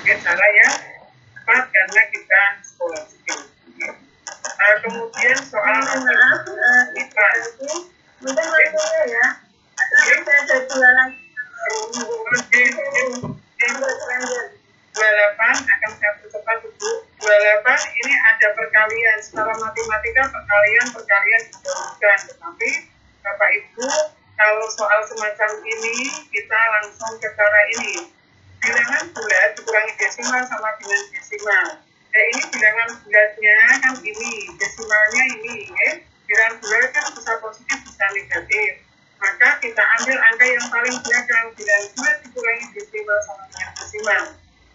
pakai cara yang tepat karena kita sekolah skill. Kemudian soal IPA itu mungkin waktunya ya. Saya ada jualan. Oke. 28 akan saya percepat dulu. 28 ini ada perkalian secara matematika, perkalian bukan, tetapi Bapak Ibu kalau soal semacam ini kita langsung ke cara ini, bilangan bulat dikurangi desimal sama dengan desimal. Nah ini bilangan bulatnya kan ini, desimalnya ini, ya. Bilangan bulat kan bisa positif bisa negatif, maka kita ambil angka yang paling belakang, bilangan bulat dikurangi desimal sama dengan desimal,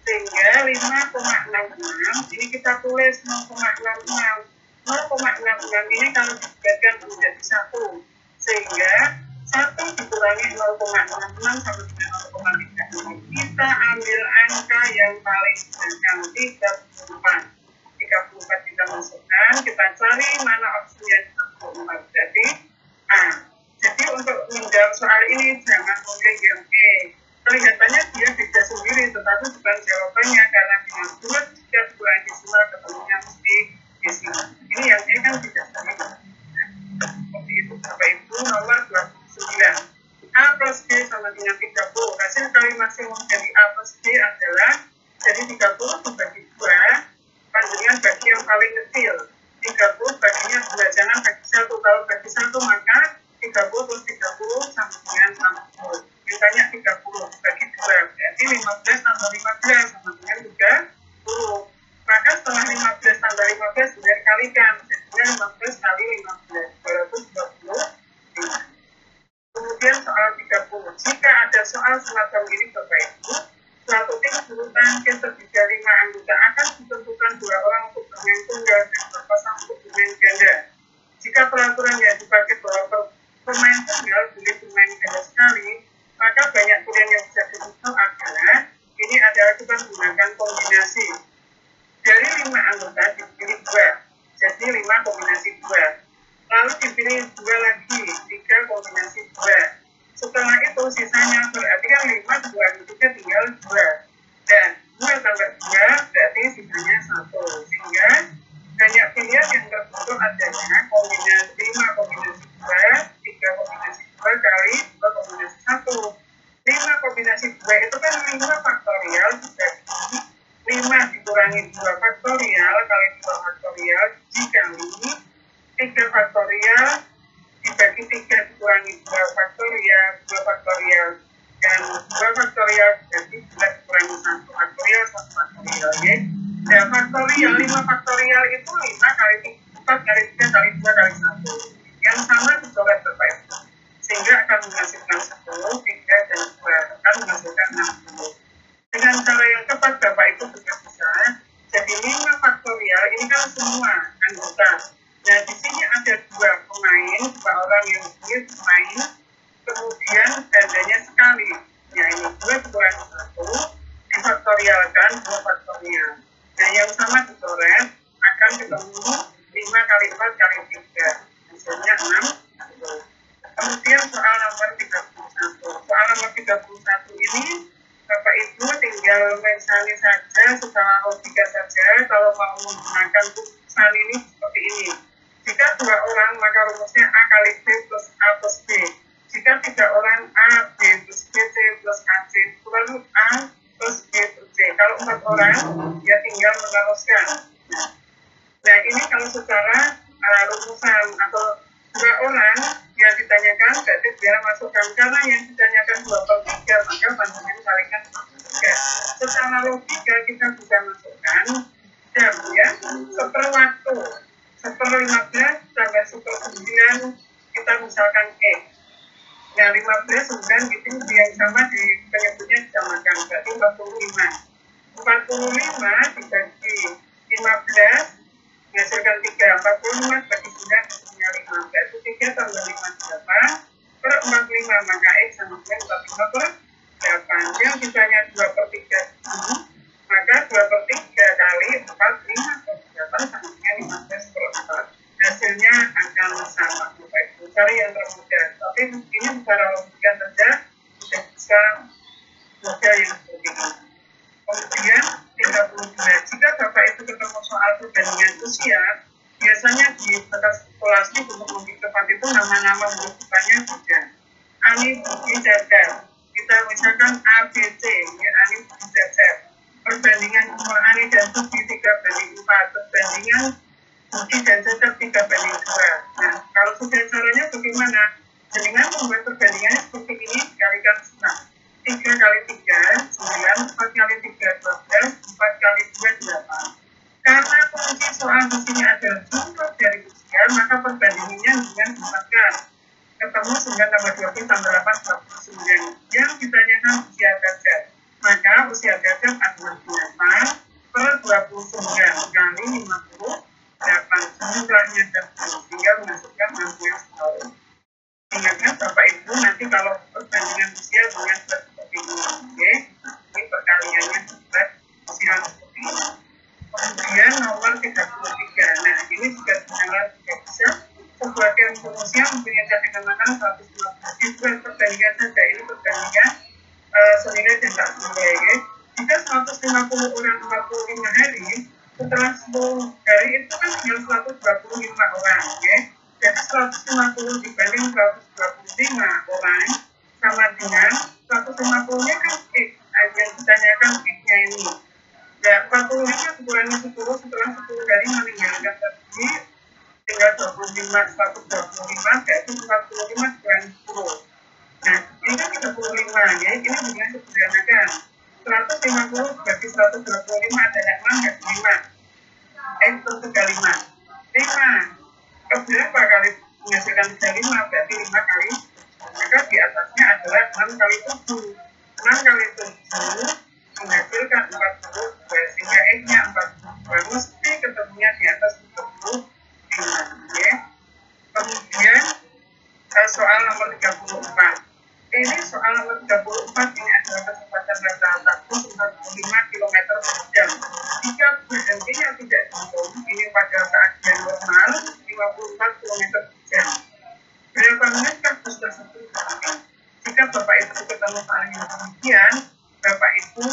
sehingga 5,66 ini kita tulis 0,66. 0,66 ini kalau dibulatkan menjadi 1, sehingga 1 dikurangi 0,66 sama dengan 0,36. Kita ambil angka yang paling belakang 34. 34 kita masukkan, kita cari mana opsinya 34. Jadi untuk menjawab soal ini jangan memilih yang E. Kelihatannya dia beda sendiri, tetapi bukan jawabannya karena dengan bulat jika dikurangi desimal ketemunya mesti desimal. Ini yang E kan tidak sendiri. Seperti itu Bapak Ibu. Nomor 29. A plus B sama dengan 30. Hasil kali maksimum dari A plus B adalah jadi 30 dibagi 2, panjangnya bagi yang paling kecil. 30 baginya 2, jangan bagi 1. Kalau bagi 1 maka 30 plus 30 sama dengan 60. Misalnya 30 bagi 2, berarti 15 tambah 15 sama dengan 30. Maka setelah 15 tambah 15 sudah dikalikan, jadinya 15 kali 15, 220. Kemudian soal 30. Jika ada soal semacam ini Bapak Ibu, suatu tim bulu tangkis terdiri 5 anggota akan ditentukan 2 orang untuk bermain tunggal dan berpasang untuk bermain ganda. Jika peraturan yang dipakai bahwa pemain tunggal boleh bermain ganda sekali, maka banyak pilihan yang bisa diusul adalah ini adalah kita menggunakan kombinasi. Dari 5 anggota dipilih 2, jadi 5 kombinasi 2. Lalu dipilih 2 lagi, 3 kombinasi 2. Setelah itu sisanya berarti kan 5 dikurangi 3 tinggal 2. Dan 2 tambah 2 berarti sisanya 1. Sehingga banyak pilihan yang terbentuk adalah kombinasi 5 kombinasi 2, 3 kombinasi 2 kali 2 kombinasi 1. 5 kombinasi 2 itu kan 5 faktorial dibagi 5 dikurangi 2 faktorial kali 2 faktorial dikali 3 faktorial dibagi 3 dikurangi 2 faktorial, 2 faktorial, dan 2 faktorial jadi 2 dikurangi 1 faktorial, 1 faktorial, ya. Dan faktorial, 5 faktorial itu 5 kali 4 kali 3 kali 2 kali 1. Yang sama dicoret Bapak Ibu. Sehingga akan menghasilkan 10, 3, dan 2. Akan menghasilkan 60. Dengan cara yang tepat Bapak Ibu juga bisa. Jadi 5 faktorial ini kan semua anggota. Nah, di sini ada 2 pemain, 2 orang yang boleh bermain, kemudian gandanya sekali. Ya, ini 2 dikurangi 1, difaktorialkan 2 faktorial. Nah, yang sama dicoret, akan ketemu 5 kali 4 kali 3. Hasilnya 60. Kemudian soal nomor 31. Soal nomor 31 ini, Bapak Ibu tinggal misalnya saja, secara logika saja, kalau mau menggunakan putusan ini seperti ini. Jika 2 orang, maka rumusnya A kali B plus A plus B. Jika 3 orang, A, B plus B, C plus AC. Lalu A plus B plus C. Kalau 4 orang, ya tinggal meneruskan. Nah, ini kalau secara rumusan atau 2 orang yang ditanyakan, berarti dia masukkan. Karena yang ditanyakan 2/3, maka panjangnya kalikan 2/3. Secara logika kita bisa masukkan jam, ya, seperwaktu. 1/15 tambah 1/9 kita misalkan E. Nah 15 kemudian gitu yang sama di penyebutnya disamakan, berarti 45. 45 dibagi 15 menghasilkan 3. 45 bagi 9 hasilnya 5. Berarti 3 tambah 5 berapa? Per 45, maka X sama dengan 45 per 8. Yang sisanya 2/3 maka 2/3 kali 4, 5 per 8 sama dengan 15/4. Hasilnya akan sama. Bapak Ibu cari yang termudah. Tapi ini secara logika saja sudah bisa model yang seperti ini. Kemudian usia, biasanya di batas populasi untuk memberi tempat itu nama-nama rujukannya juga. Ani Budi Cecep, kita misalkan ABC, ya, Ani Budi Cecep. Perbandingan umur Ani dan Budi 3:4, perbandingan Budi dan Cecep 3:2. Nah, kalau sudah caranya bagaimana? Dengan membuat perbandingannya seperti ini, dikalikan 6. 3 kali 3, 9, 4 kali 3, 12, 4 kali 2, 8. Karena kunci soal di sini adalah jumlah dari usia, maka perbandingannya dengan dibuatkan. Ketemu 9 tambah 20 tambah 8, 29. Yang ditanyakan usia Cecep. Maka usia Cecep adalah 8 per 29 kali 58. Jumlahnya Cecep sehingga menghasilkan 16 tahun. Ingatkan Bapak Ibu nanti kalau perbandingan usia dengan seperti ini, oke? Ini perkaliannya buat usia seperti ini. Kemudian nomor 33. Nah, ini juga sangat bisa sebuah kelompok usia mempunyai cadangan makanan 150. Itu perbandingan saja, ini perbandingan senilai dan tak senilai, ya. Jika 150 orang 45 hari, setelah 10 hari itu kan tinggal 125 orang, ya. Jadi 150 dibanding 125 orang sama dengan 150-nya kan X. Yang ditanyakan X-nya ini. Ya, 45 dikurangi 10 setelah 10 hari meninggalkan tadi tinggal 25, 125, berarti 45 dikurangi 10. Nah, ini kan 35 ya, ini dengan sederhanakan. 150 bagi 125 adalah 6 bagi 5. X per 35. 5. Berapa kali menghasilkan 35? Berarti 5 kali. Maka di atasnya adalah 6 kali 7. 6 kali 7 menghasilkan 40, sehingga X-nya 42. Mesti ketemunya di atas 45. Ya. Kemudian soal nomor 34. Ini soal nomor 34 ini adalah kecepatan rata-rata bus 45 km per jam. Jika berhentinya tidak dihitung, ini pada keadaan normal 54 km per jam. Berapa menitkah bus tersebut berhenti? Jika Bapak Ibu ketemu hal yang demikian, Bapak Ibu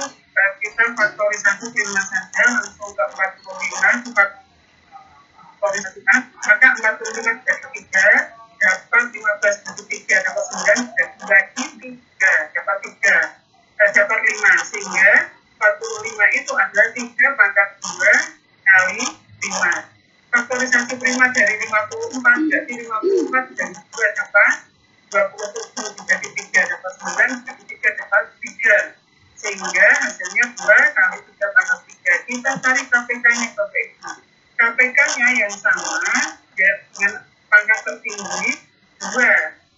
kita faktorisasi prima saja langsung ke 45, maka 45 dari 3 dapat 15 dari 3 dapat 9, bagi 3 dapat 3 dapat 5, sehingga 45 itu adalah 3 pangkat 2 kali 5. Faktorisasi prima dari 54 berarti 54 dari 2 dapat 27, dibagi 3 dapat 9, dibagi 3 dapat 3, sehingga hasilnya 2 kali 3 pangkat 3. Kita cari KPK-nya Bapak Ibu. KPK-nya yang sama ya, dengan pangkat tertinggi 2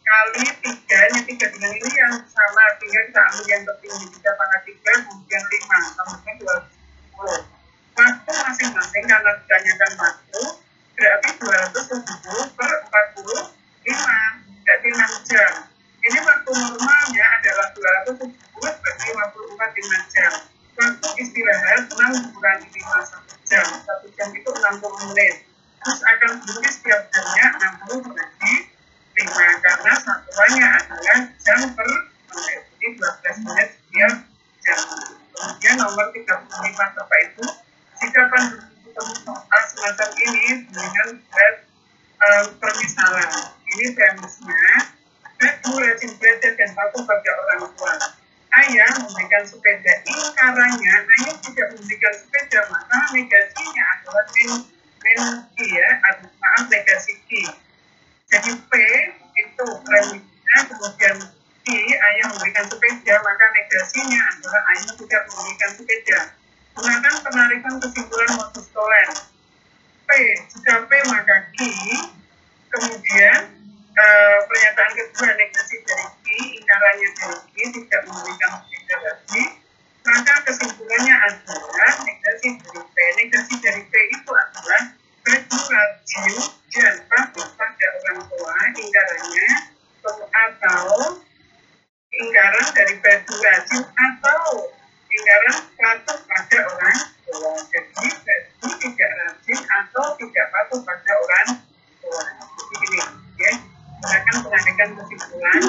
kali 3, ini 3 dengan ini yang sama, sehingga kita ambil yang tertinggi 3 pangkat 3, kemudian 5, kemudian 210. Waktu masing-masing karena ditanyakan waktu, berarti 270 per 45, berarti 6 jam. Ini waktu normalnya adalah 270 berarti 54 5 jam. Waktu istirahat 6 kurangi 5, 1 jam. 1 jam itu 60 menit. Terus akan berhenti setiap jamnya 60 bagi 5, karena satuannya adalah jam per menit. Jadi 12 menit setiap jam. Kemudian nomor 35 Bapak Ibu, jika ketemu soal semacam ini dengan buat permisalan. Ini premisnya, Ibu rajin belajar dan patuh pada orang tua. Ayah memberikan sepeda, ingkarannya ayah tidak memberikan sepeda, maka negasinya adalah negasi Q. Jadi P itu premisnya, kemudian Q ayah memberikan sepeda, maka negasinya adalah ayah tidak memberikan sepeda. Gunakan penarikan kesimpulan modus tolen. P, jika P maka Q, kemudian pernyataan kedua negasi dari Q, ingkarannya dari Q tidak memberikan sepeda lagi, maka kesimpulannya adalah negasi dari P. Negasi dari P itu adalah P2 rajin dan patuh pada orang tua, ingkarannya atau ingkaran dari P2 rajin atau ingkaran patuh pada orang tua. Jadi P2 tidak rajin atau tidak patuh pada orang tua. Jadi ini ya, gunakan penarikan kesimpulan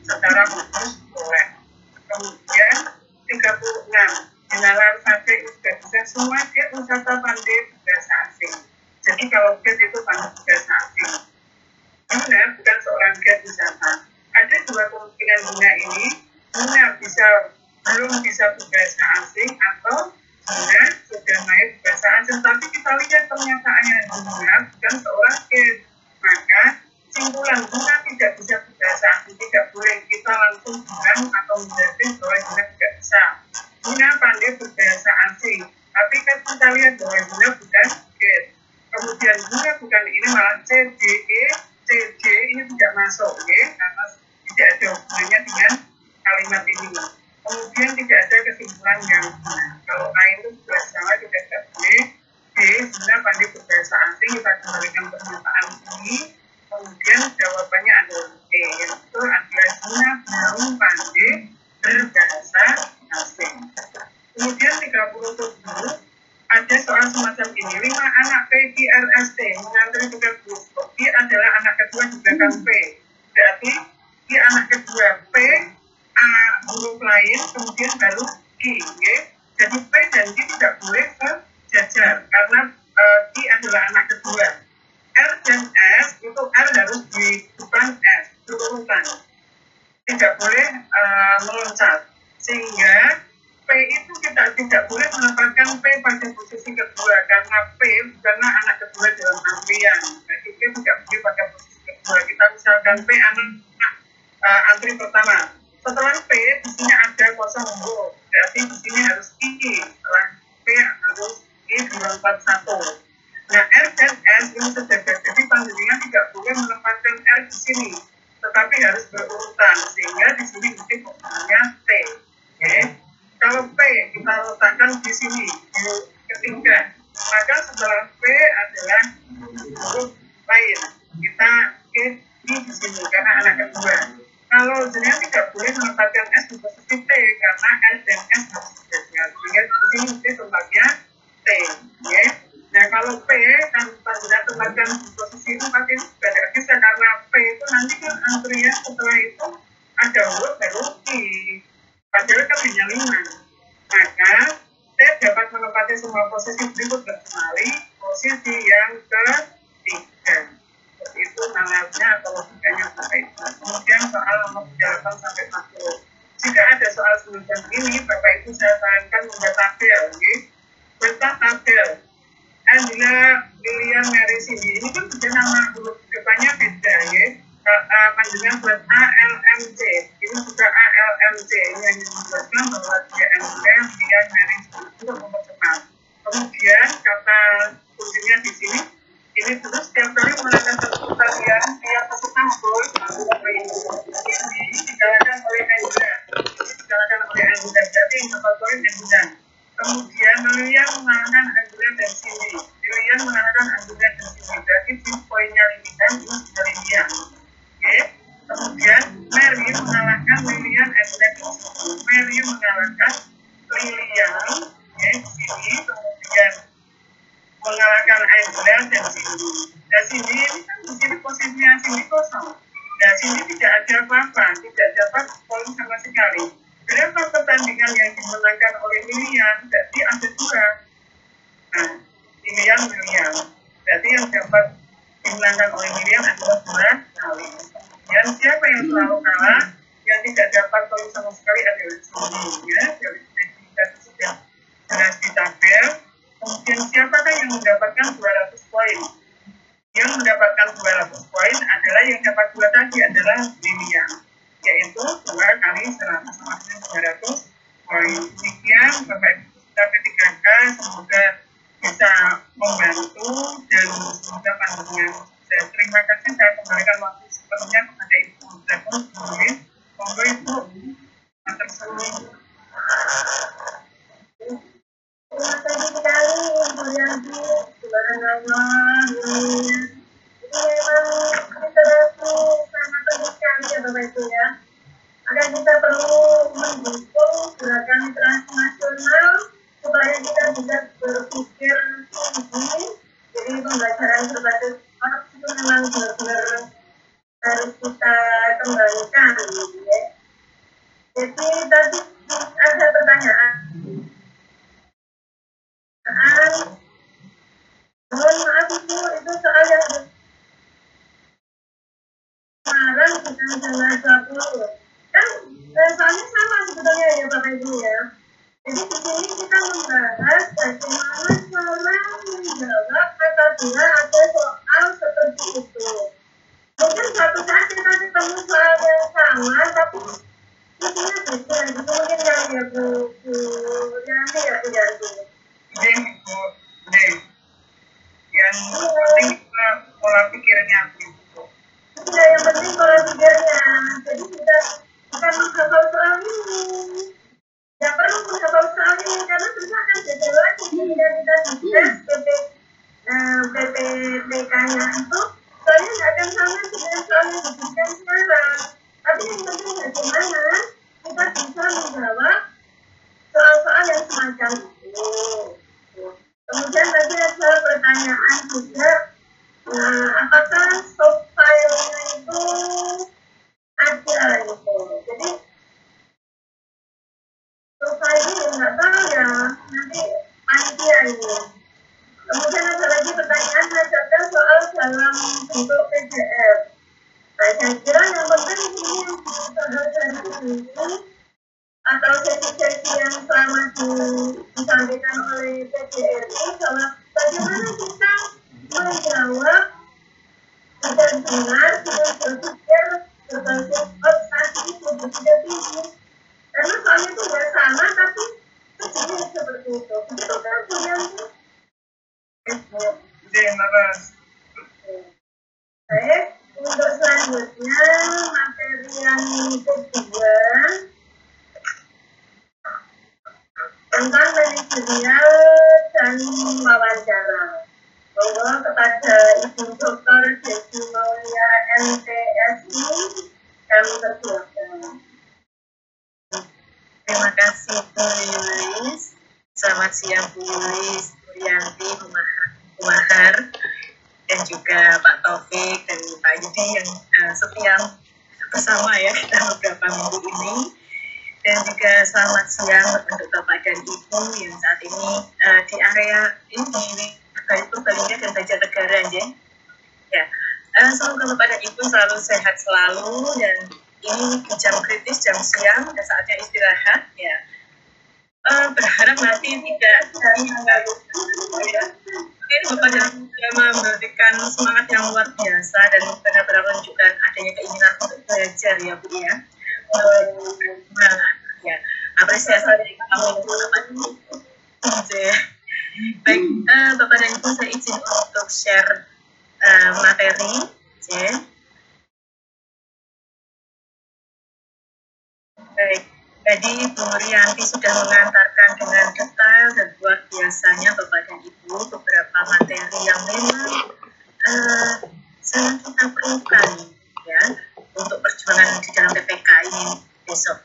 secara modus tolen. Kemudian 36, kenalan sampai sudah bisa semua dia wisata pandai bahasa asing. Jadi kalau guide itu pandu bahasa asing. Guna bukan seorang guide wisata. Ada dua kemungkinan Guna ini. Guna belum bisa berbahasa asing atau Guna sudah naik bahasa asing. Tapi kita lihat pernyataannya Guna bukan seorang guide. Maka simpulan Guna tidak bisa berbahasa asing, tidak boleh kita langsung bilang atau menjadi bahwa Guna tidak bisa. Guna pandai berbahasa asing, tapi kan kita lihat bahwa Guna bukan guide. Kemudian Guna bukan ini malah CJ ini tidak masuk, karena tidak ada hubungannya dengan kalimat ini. Kemudian tidak ada kesimpulan yang benar. Kalau A itu berbahasa Jawa tidak boleh. B, Guna pandai berbahasa asing, kita kembalikan pernyataan ini. Kemudian jawabannya adalah E, yaitu adalah Guna belum pandai berbahasa asing. Kemudian 37 ada soal semacam ini. 5 anak PPRST mengantri tiket bus. P adalah anak kedua di belakang P. Berarti P anak kedua P, A huruf lain, kemudian baru Q. Jadi P dan Q tidak boleh sejajar karena Q adalah anak kedua. R dan S itu R harus di depan S, berurutan. Tidak boleh meloncat. Sehingga P itu kita tidak boleh menempatkan P pada posisi kedua karena P bukanlah anak kedua dalam antrian. Jadi P tidak boleh pada posisi kedua. Kita misalkan P anak antri pertama. Setelah P di sini ada kosong huruf. Berarti di sini harus I. Setelah P harus I di lompat 1. Nah R dan S ini sejajar. Jadi panjenengan tidak boleh menempatkan R di sini, tetapi harus berurutan sehingga di sini mesti posisinya T. Kalau P kita letakkan di sini di ketiga, maka setelah P adalah huruf lain. Kita di sini karena anak kedua. Kalau jenengan tidak boleh menempatkan S di posisi T karena S dan S harus sejajar. Sehingga di sini mesti tempatnya T. Nah kalau P kan panjenengan tempatkan di posisi 4 itu juga tidak bisa karena P itu nanti kan antrian setelah itu ada huruf baru I. Padahal kan hanya 5. Maka saya dapat menempati semua posisi berikut kecuali posisi yang ketiga. Seperti itu nalarnya atau logikanya Bapak Ibu. Kemudian soal nomor 38 sampai 40. Jika ada soal semacam ini, Bapak Ibu saya sarankan membuat tabel. Buat tabel. Angela Lilian Mary Cindy. Ini kan sudah nama huruf depannya beda panjenengan buat ALMC, ini juga ALMC ini yang menjelaskan bahwa dia Angela Lilian Mary Cindy untuk mempercepat. Kemudian kata kuncinya di sini, ini terus setiap kali menggunakan satu tarian, tiap peserta boy ini dijalankan oleh Angela, jadi satu poin Angela. Kemudian Lilian mengalahkan Angela dan Cindy. Lilian mengalahkan Angela dan Cindy. Berarti poinnya Lilian ini sudah Lilian. Kemudian Mary mengalahkan Lilian Angela dan Cindy. Mary mengalahkan Lilian di sini. Kemudian mengalahkan Angela dan Cindy. Nah Cindy ini kan di sini posisinya Cindy kosong. Nah Cindy tidak ada apa-apa, tidak dapat poin sama sekali. Berapa pertandingan yang dimenangkan oleh Lilian? Berarti ada 2. Nah, Lilian. Berarti yang dapat dimenangkan oleh Lilian adalah 2 kali. Dan siapa yang selalu kalah? Yang tidak dapat poin sama sekali adalah Cindy. Jadi kita sudah jelas di tabel. Kemudian siapakah yang mendapatkan 200 poin? Yang mendapatkan 200 poin adalah yang dapat 2 tadi adalah Lilian. Yaitu 2 kali 100 sama 200 poin. Demikian Bapak Ibu kita P3K, semoga bisa membantu dan semoga panjenengan sukses. Terima kasih, saya kembalikan waktu sepenuhnya kepada Ibu Dapur Bumin. Monggo Ibu, matur suwun. Terima kasih sekali Ibu Yanti. Subhanallah. Ini memang literasi sangat penting sekali ya Bapak Ibu ya. Maka kita perlu mendukung gerakan literasi nasional supaya kita bisa berpikir tinggi. Jadi pembelajaran berbasis otak itu memang benar-benar harus kita kembangkan gitu ya. Jadi tadi ada pertanyaan. Mohon maaf Ibu, Jadi di sini kita membahas bagaimana cara menjawab apabila ada soal seperti itu. Mungkin suatu saat kita ketemu soal yang sama, tapi isinya beda. Gitu mungkin ya Bu Yanti ya Bu Yanti. Yang penting pola pikirnya gitu. Iya, yang penting pola pikirnya. Jadi kita menghafal soal ini. Tidak perlu menghafal soal ini karena susah kan beda lagi. Ketika kita tes PPTK-nya itu soalnya nggak akan sama dengan soal yang diberikan sekarang. Tapi yang penting bagaimana kita bisa menjawab soal-soal yang semacam itu. Kemudian tadi ada pertanyaan juga, apakah soft file-nya itu ada gitu. Jadi soft file ini nggak tahu ya, nanti panitia ini. Kemudian ada lagi pertanyaan ada soal dalam bentuk PDF. Nah, saya kira yang penting ini yang dibahas hari ini atau sesi-sesi yang selama disampaikan oleh PGRI bahwa bagaimana kita menjawab dengan benar dengan berpikir berbasis obsesi berpikir tinggi karena soalnya itu nggak sama tapi sebenarnya seperti itu. Begitu kan Bu Yanti? Baik, untuk selanjutnya materi yang kedua tentang manajerial dan wawancara. Monggo kepada Ibu Dr. Desi Maulia MTSI kami persilakan. Terima kasih Bu Yulis. Selamat siang Bu Yulis, Bu Yanti, Bu Mahar, dan juga Pak Taufik dan Pak Yudi yang setia bersama ya kita beberapa minggu ini. Dan juga selamat siang untuk Bapak dan Ibu yang saat ini di area ini di Purbalingga dan Banjarnegara ya. Semoga Bapak dan Ibu selalu sehat selalu dan ini di jam kritis, jam siang dan saatnya istirahat ya. Berharap nanti tidak ya. Ini Bapak dan Ibu memberikan semangat yang luar biasa dan benar-benar menunjukkan adanya keinginan untuk belajar ya Bu ya. Ya, apresiasi dari kami Bapak dan Ibu. Baik, Bapak dan Ibu saya izin untuk share materi. Baik, tadi Bu Rianti sudah mengantarkan dengan detail dan luar biasanya Bapak dan Ibu beberapa materi yang memang sangat kita perlukan ya untuk perjuangan di dalam PPK ini besok.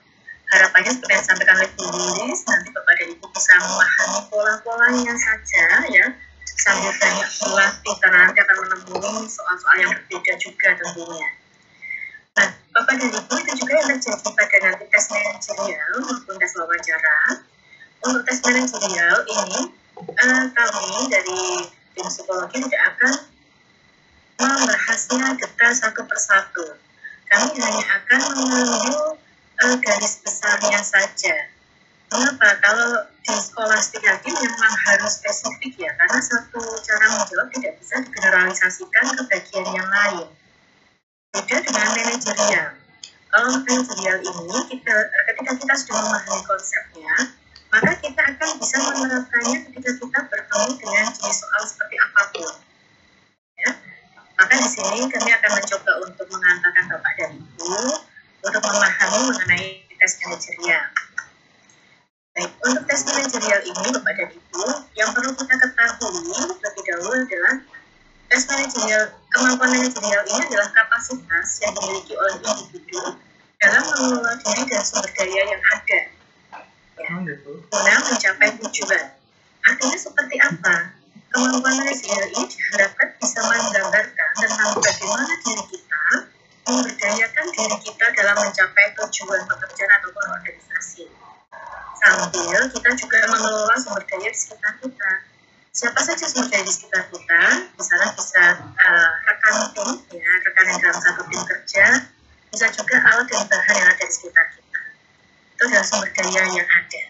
Harapannya seperti yang disampaikan oleh Bu Lilis, nanti Bapak dan Ibu bisa memahami pola-polanya saja ya, sambil banyak berlatih karena nanti akan menemui soal-soal yang berbeda juga tentunya. Nah, Bapak dan Ibu itu juga yang terjadi pada nanti tes manajerial maupun tes wawancara. Untuk tes manajerial ini, kami dari tim psikologi tidak akan membahasnya detail satu persatu. Kami hanya akan mengambil garis besarnya saja. Mengapa? Kalau di skolastik hakim memang harus spesifik ya, karena satu cara menjawab tidak bisa digeneralisasikan ke bagian yang lain. Beda dengan manajerial. Kalau manajerial ini, ketika kita sudah memahami konsepnya, maka kita akan bisa menerapkannya ketika kita bertemu dengan jenis soal seperti apapun. Ya. Maka di sini kami akan mencoba untuk mengantarkan Bapak dan Ibu untuk memahami mengenai tes manajerial. Baik, untuk tes manajerial ini Bapak dan Ibu, yang perlu kita ketahui lebih dahulu adalah tes manajerial, kemampuan manajerial ini adalah kapasitas yang dimiliki oleh individu dalam mengelola diri dan sumber daya yang ada ya, guna mencapai tujuan. Artinya seperti apa? Kemampuan manajerial ini diharapkan bisa menggambarkan tentang bagaimana diri kita memberdayakan diri kita dalam mencapai tujuan pekerjaan ataupun organisasi. Sambil kita juga mengelola sumber daya di sekitar kita. Siapa saja sumber daya di sekitar kita, misalnya bisa rekan tim, ya, rekan yang dalam satu tim kerja, bisa juga alat dan bahan yang ada di sekitar kita. Itu adalah sumber daya yang ada.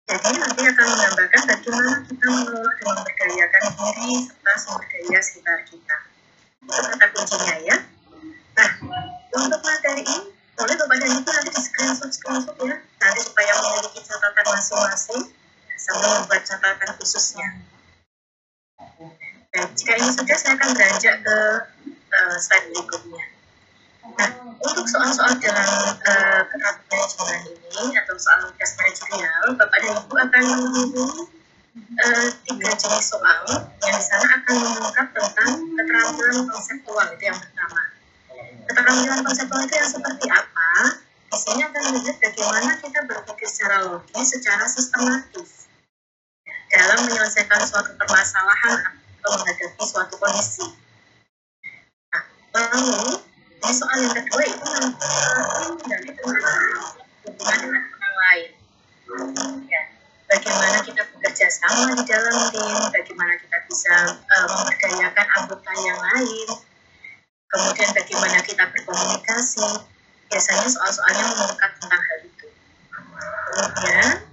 Jadi nanti akan menggambarkan bagaimana kita mengelola dan memberdayakan diri serta sumber daya sekitar kita. Itu kata kuncinya ya. Nah, untuk materi ini boleh Bapak dan Ibu nanti di screenshot ya, nanti supaya memiliki catatan masing-masing sambil membuat catatan khususnya. Baik, jika ini sudah, saya akan beranjak ke slide berikutnya. Nah, untuk soal-soal dalam keterampilan manajemen ini atau soal tugas manajerial, Bapak dan Ibu akan menemui 3 jenis soal yang di sana akan mengungkap tentang keterampilan konseptual. Itu yang pertama. Keterampilan konseptual itu yang seperti apa? Di sini akan melihat bagaimana kita berpikir secara logis, secara sistematis dalam menyelesaikan suatu permasalahan atau menghadapi suatu kondisi. Nah, lalu ini soal yang kedua itu dari hubungan dengan orang lain. Ya, bagaimana kita bekerja sama di dalam tim, bagaimana kita bisa memberdayakan anggota yang lain, kemudian bagaimana kita berkomunikasi. Biasanya soal-soalnya mengungkap tentang hal itu. Kemudian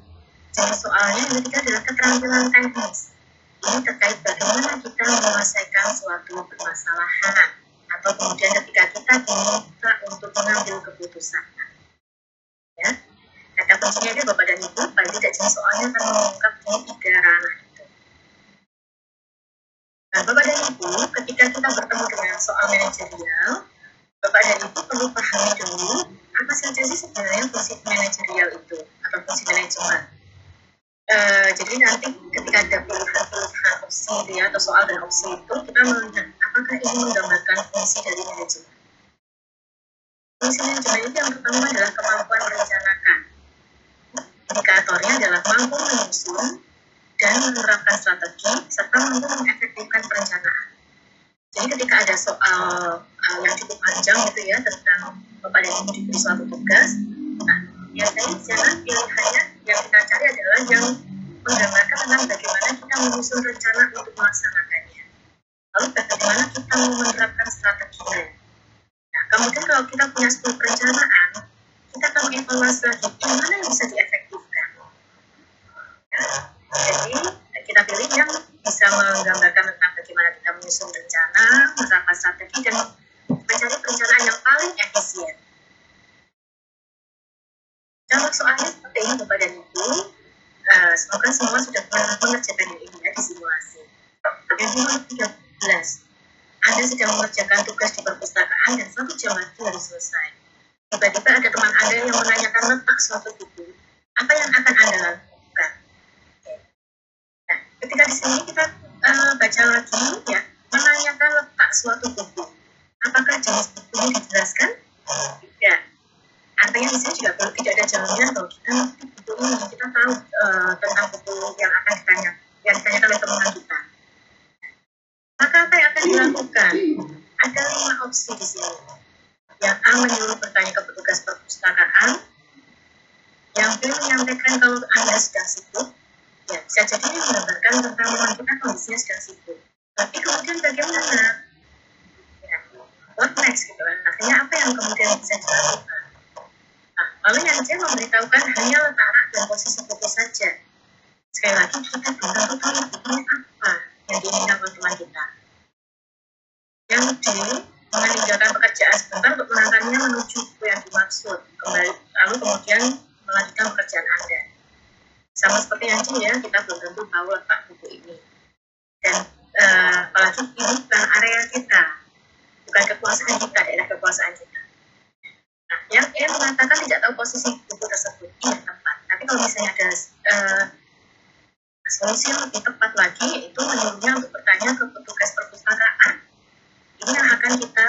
jenis soalnya yang ketiga adalah keterampilan teknis. Ini terkait bagaimana kita menyelesaikan suatu permasalahan atau kemudian ketika kita diminta untuk mengambil keputusan. Ya, kata kuncinya itu Bapak dan Ibu, paling tidak jenis soalnya akan mengungkap di 3 ranah itu. Nah, Bapak dan Ibu, ketika kita bertemu dengan soal manajerial, Bapak dan Ibu perlu pahami dulu apa saja sih sebenarnya fungsi manajerial itu atau fungsi manajemen. Jadi nanti ketika ada pilihan opsi itu ya, atau soal dan opsi itu, kita melihat apakah ini menggambarkan fungsi dari manajemen. Fungsi manajemen itu yang pertama adalah kemampuan merencanakan. Indikatornya adalah mampu menyusun dan menerapkan strategi serta mampu mengefektifkan perencanaan. Jadi ketika ada soal yang cukup panjang gitu ya tentang Bapak dan Ibu diberi suatu tugas, nah biasanya di sana pilihannya yang kita cari adalah yang menggambarkan tentang bagaimana kita menyusun rencana untuk melaksanakannya. Lalu bagaimana kita menerapkan strateginya. Nah, kemudian kalau kita punya 10 perencanaan, kita akan mengevaluasi lagi gimana yang bisa diefektifkan. Nah, jadi kita pilih yang bisa menggambarkan tentang bagaimana kita menyusun rencana, menerapkan strategi, dan mencari perencanaan yang paling efisien. Contoh soalnya seperti ini Bapak dan Ibu, semoga semua sudah pernah mengerjakan ini ya di simulasi. Yang nomor 13, Anda sedang mengerjakan tugas di perpustakaan dan 1 jam lagi harus selesai. Tiba-tiba ada teman Anda yang menanyakan letak suatu buku. Apa yang akan Anda lakukan? Nah, ketika di sini kita baca lagi ya, menanyakan letak suatu buku. Apakah jenis bukunya dijelaskan? Tidak. Artinya di sini juga kalau tidak ada jaminan bahwa kita buku ini kita tahu tentang buku yang akan ditanyakan oleh teman kita. Maka apa yang akan dilakukan? Ada 5 opsi di sini. Yang A menyuruh bertanya ke petugas perpustakaan. Yang B menyampaikan kalau Anda sedang sibuk. Ya, bisa jadi ini menggambarkan tentang teman kita kondisinya sedang sibuk. Tapi kemudian bagaimana? Ya, what next gitu kan? Artinya apa yang kemudian bisa dilakukan? Nah, lalu yang C memberitahukan hanya letak dan posisi buku saja. Sekali lagi kita belum tentu tahu bukunya apa yang diinginkan oleh teman kita. Yang D meninggalkan pekerjaan sebentar untuk menangannya menuju buku yang dimaksud, lalu kemudian melanjutkan pekerjaan Anda. Sama seperti yang C ya, kita belum tentu tahu letak buku ini. Dan apalagi ini bukan area kita, bukan kekuasaan kita, daerah kekuasaan kita. Nah, yang E mengatakan tidak tahu posisi buku tersebut, ini tepat. Tapi kalau misalnya ada solusi yang lebih tepat lagi, itu menyuruhnya untuk bertanya ke petugas perpustakaan. Ini yang akan kita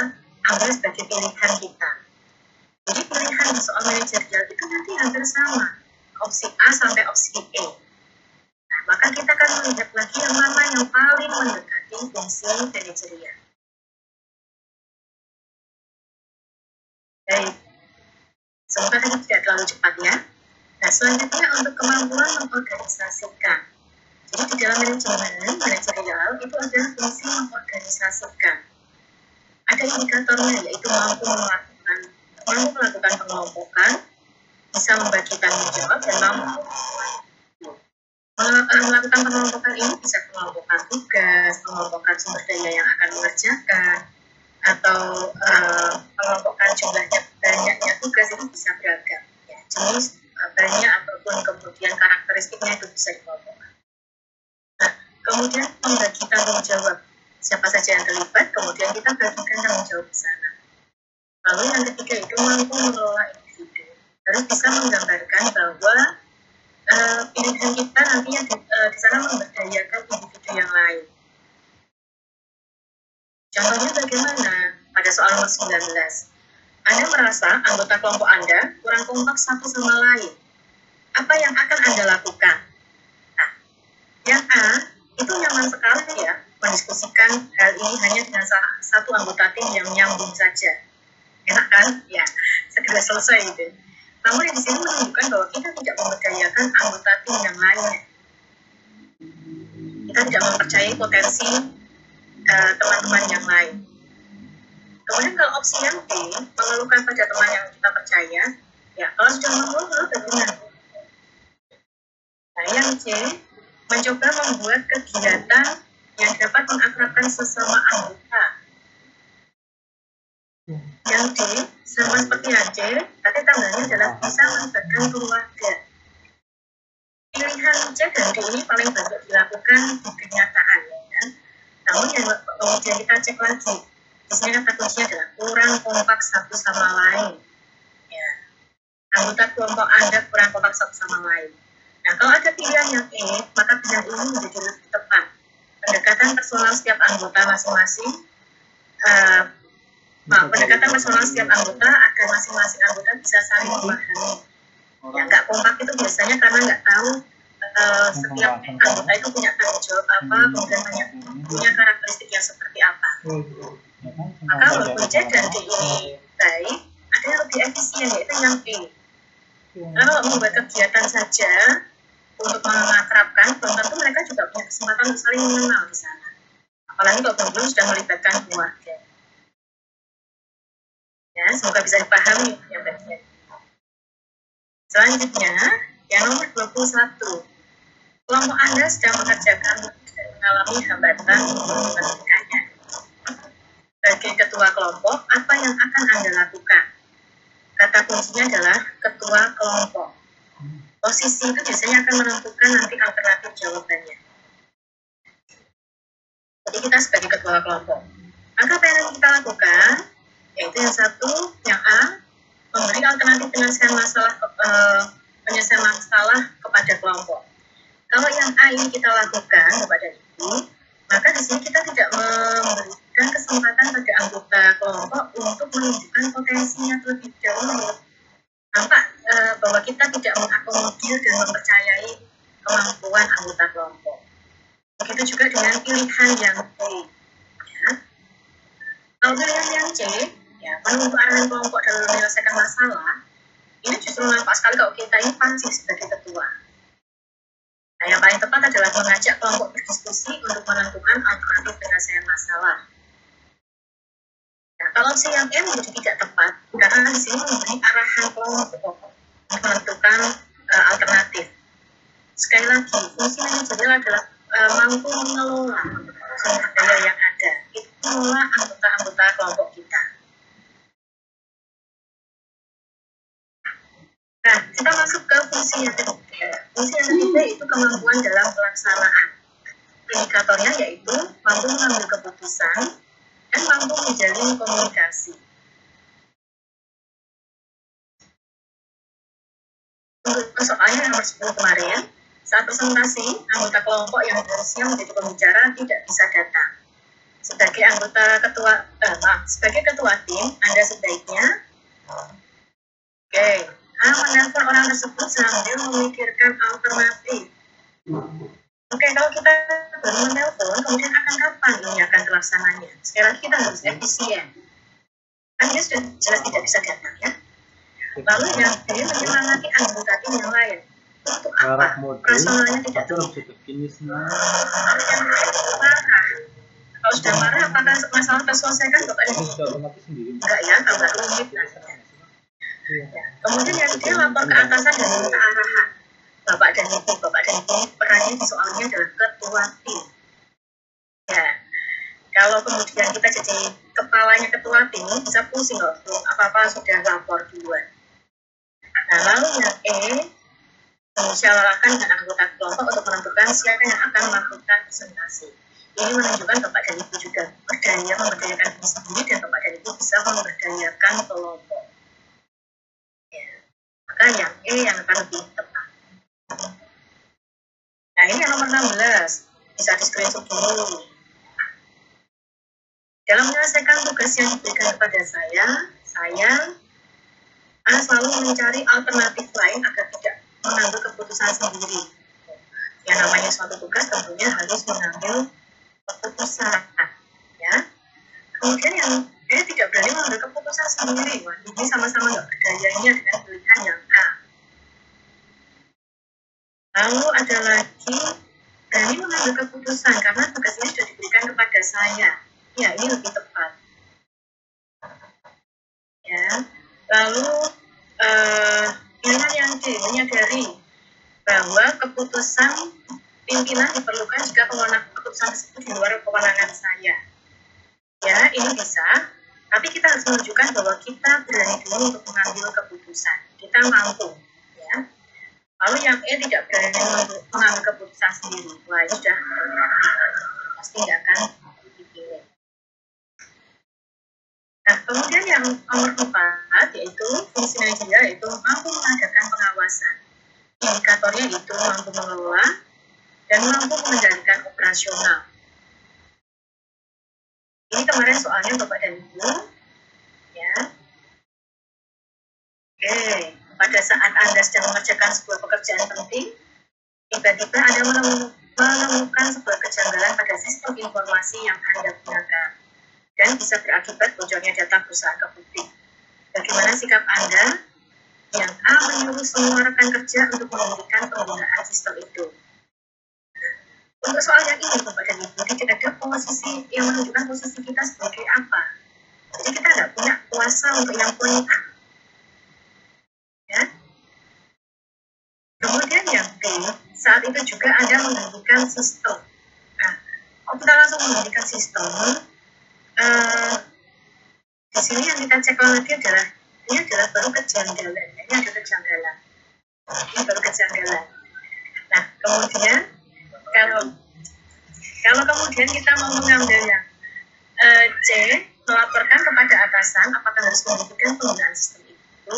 ambil sebagai pilihan kita. Jadi pilihan di soal manajerial itu nanti hampir sama, opsi A sampai opsi E. Nah, maka kita akan melihat lagi yang mana yang paling mendekati fungsi manajerial. Baik, semoga tadi tidak terlalu cepat ya. Nah, selanjutnya untuk kemampuan mengorganisasikan. Jadi di dalam manajemen manajerial itu ada fungsi mengorganisasikan. Ada indikatornya yaitu mampu melakukan pengelompokan, bisa membagi tanggung jawab dan mampu pengelompokan tugas, pengelompokan sumber daya yang akan mengerjakan, atau pengelompokan jumlahnya banyaknya tugas itu bisa beragam. Ya, jenis banyak ataupun kemudian karakteristiknya itu bisa dikelompokkan. Nah, kemudian membagi tanggung jawab siapa saja yang terlibat, kemudian kita bagikan tanggung jawab di sana. Lalu yang ketiga itu mampu mengelola individu, harus bisa menggambarkan bahwa pilihan kita nantinya di sana memberdayakan individu yang lain. Contohnya bagaimana? Pada soal nomor 19, Anda merasa anggota kelompok Anda kurang kompak satu sama lain. Apa yang akan Anda lakukan? Nah, yang A itu nyaman sekali ya, mendiskusikan hal ini hanya dengan satu anggota tim yang nyambung saja. Enak kan? Ya, segera selesai gitu. Namun di sini menunjukkan bahwa kita tidak memberdayakan anggota tim yang lainnya. Kita tidak mempercayai potensi teman-teman yang lain. Kemudian kalau opsi yang B, mengeluhkan pada teman yang kita percaya, ya kalau sudah mengeluh bagaimana? Nah, yang C, mencoba membuat kegiatan yang dapat mengakrabkan sesama anggota. Yang D, sama seperti yang C, tapi tambahnya adalah bisa melibatkan keluarga. Pilihan C dan D ini paling banyak dilakukan di kenyataan, ya. Namun yang kemudian kita cek lagi, di sini kata kuncinya adalah kurang kompak satu sama lain. Ya. Anggota kelompok Anda kurang kompak satu sama lain. Nah, kalau ada pilihan yang E, maka pilihan ini menjadi lebih tepat. Pendekatan personal setiap anggota masing-masing, pendekatan personal setiap anggota agar masing-masing anggota bisa saling memahami. Ya, nggak kompak itu biasanya karena nggak tahu setiap anggota itu punya tanggung jawab apa, kemudian punya karakteristik yang seperti apa. Maka walaupun C dan D ini baik, ada yang lebih efisien, yaitu yang E. Kalau membuat kegiatan saja untuk mengakrabkan, belum tentu mereka juga punya kesempatan untuk saling mengenal di sana. Apalagi kalau belum sudah melibatkan keluarga. Ya, semoga bisa dipahami yang bagian. Selanjutnya, yang nomor 21. Kelompok Anda sedang mengerjakan dan mengalami hambatan untuk menyelesaikannya. Sebagai ketua kelompok, apa yang akan Anda lakukan? Kata kuncinya adalah ketua kelompok. Posisi itu biasanya akan menentukan nanti alternatif jawabannya. Jadi kita sebagai ketua kelompok. Maka apa yang kita lakukan? Yaitu yang satu, yang A, memberi alternatif penyelesaian masalah kepada kelompok. Kalau yang A ini kita lakukan kepada Ibu, maka di sini kita tidak memberikan kesempatan pada anggota kelompok untuk menunjukkan potensinya terlebih dahulu. Nampak bahwa kita tidak mengakomodir dan mempercayai kemampuan anggota kelompok. Begitu juga dengan pilihan yang B. Ya. Kalau pilihan yang C, ya, menunggu arahan kelompok dalam menyelesaikan masalah, ini justru nampak sekali kalau kita ini pasif sebagai ketua. Nah, yang paling tepat adalah mengajak kelompok berdiskusi untuk menentukan alternatif penyelesaian masalah. Nah, kalau opsi yang E menjadi tidak tepat, karena di sini memberi arahan kelompok untuk menentukan alternatif. Sekali lagi, fungsi manajerial adalah mampu mengelola sumber daya yang ada. Itu mengelola anggota-anggota kelompok kita. Nah, kita masuk ke fungsi yang ketiga. Fungsi yang ketiga itu kemampuan dalam pelaksanaan. Indikatornya yaitu mampu mengambil keputusan dan mampu menjalin komunikasi. Untuk soalnya nomor 10 kemarin, saat presentasi, anggota kelompok yang harusnya menjadi pembicara tidak bisa datang. Sebagai sebagai ketua tim, Anda sebaiknya menelpon orang tersebut sambil memikirkan alternatif. Kalau kita baru menelpon, kemudian akan kapan ini akan terlaksananya? Sekali lagi kita harus efisien. Kan dia sudah jelas tidak bisa datang, ya. Lalu yang B, menyemangati anggota tim yang lain. Untuk apa? Operasionalnya tidak terlihat. Lalu yang lain marah. Kalau sudah marah, apakah masalah terselesaikan Bapak dan Ibu? Enggak ya, tambah rumit nantinya. Kemudian yang dia lapor ke atasan dan minta arahan. Bapak dan Ibu perannya di soalnya adalah ketua tim. Ya, kalau kemudian kita jadi kepalanya ketua tim, bisa pusing loh, apa-apa sudah lapor duluan. Nah, lalu yang E, musyawarahkan dengan anggota kelompok untuk menentukan siapa yang akan melakukan presentasi. Ini menunjukkan Bapak dan Ibu juga berdaya memberdayakan diri sendiri dan Bapak dan Ibu bisa memberdayakan kelompok. Ya. Maka yang E yang akan lebih tepat. Nah, ini yang nomor 16. Bisa di-screenshot dulu. Dalam menyelesaikan tugas yang diberikan kepada saya selalu mencari alternatif lain agar tidak mengambil keputusan sendiri. Yang namanya suatu tugas tentunya harus mengambil keputusan, ya. Kemudian yang tidak berani mengambil keputusan sendiri. Wah, ini sama-sama nggak berdayanya dengan pilihan yang A. Lalu ada lagi berani mengambil keputusan karena tugas ini sudah diberikan kepada saya. Ya, ini lebih tepat. Ya. Lalu pilihan yang D, menyadari bahwa keputusan pimpinan diperlukan jika keputusan tersebut di luar kewenangan saya. Ya, ini bisa, tapi kita harus menunjukkan bahwa kita berani dulu untuk mengambil keputusan. Kita mampu, ya. Lalu yang E tidak berani mengambil keputusan sendiri. Wah, ini sudah pasti tidak akan dipilih. Nah, kemudian yang nomor 4 yaitu fungsi manajerial, yaitu mampu mengadakan pengawasan. Indikatornya itu mampu mengelola dan mampu mengendalikan operasional. Ini kemarin soalnya Bapak dan Ibu, ya. Oke, pada saat Anda sedang mengerjakan sebuah pekerjaan penting, tiba-tiba Anda menemukan sebuah kejanggalan pada sistem informasi yang Anda gunakan dan bisa berakibat bocornya data perusahaan ke publik. Bagaimana sikap Anda? Yang A, menyuruh semua rekan kerja untuk menghentikan penggunaan sistem itu. Untuk soal yang ini, Bapak dan Ibu, tidak ada posisi yang menunjukkan posisi kita sebagai apa. Jadi kita tidak punya kuasa untuk yang poin A. Ya. Kemudian yang B, saat itu juga Anda menghentikan sistem. Nah, kalau kita langsung menghentikan sistem, di sini yang kita cek lagi adalah ini adalah baru kejanggalan. Ini ada kejanggalan. Ini baru kejanggalan. Nah, kemudian kalau kemudian kita mau mengambil yang C, melaporkan kepada atasan apakah harus menghentikan penggunaan sistem itu.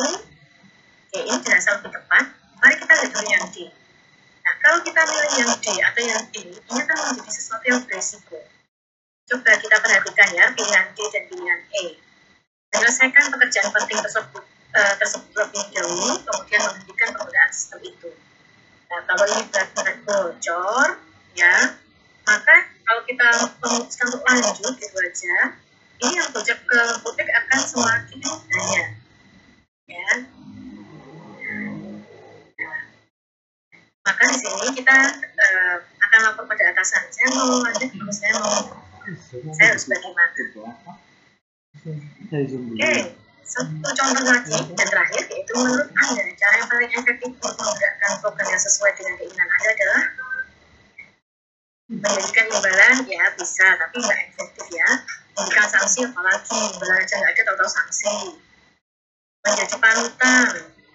Oke, ini dirasa lebih tepat. Mari kita lihat dulu yang D. Nah, kalau kita pilih yang D atau yang E, ini akan menjadi sesuatu yang beresiko. Coba kita perhatikan ya, pilihan D dan pilihan E. Menyelesaikan pekerjaan penting tersebut lebih dahulu, kemudian menghentikan penggunaan sistem itu. Nah, kalau ini benar-benar bocor, ya, maka kalau kita memutuskan untuk lanjut gitu aja, ini yang bocor ke publik akan semakin banyak, ya. Nah, maka di sini kita akan lapor pada atasan. Saya mau lanjut, saya harus bagaimana? Oke, satu contoh lagi dan terakhir, yaitu menurut Anda cara yang paling efektif untuk menggerakkan program yang sesuai dengan keinginan Anda adalah menjadikan imbalan, ya bisa, tapi nggak efektif ya. Memberikan sanksi, apalagi imbalan aja nggak ada, tahu-tahu sanksi. Menjadi panutan,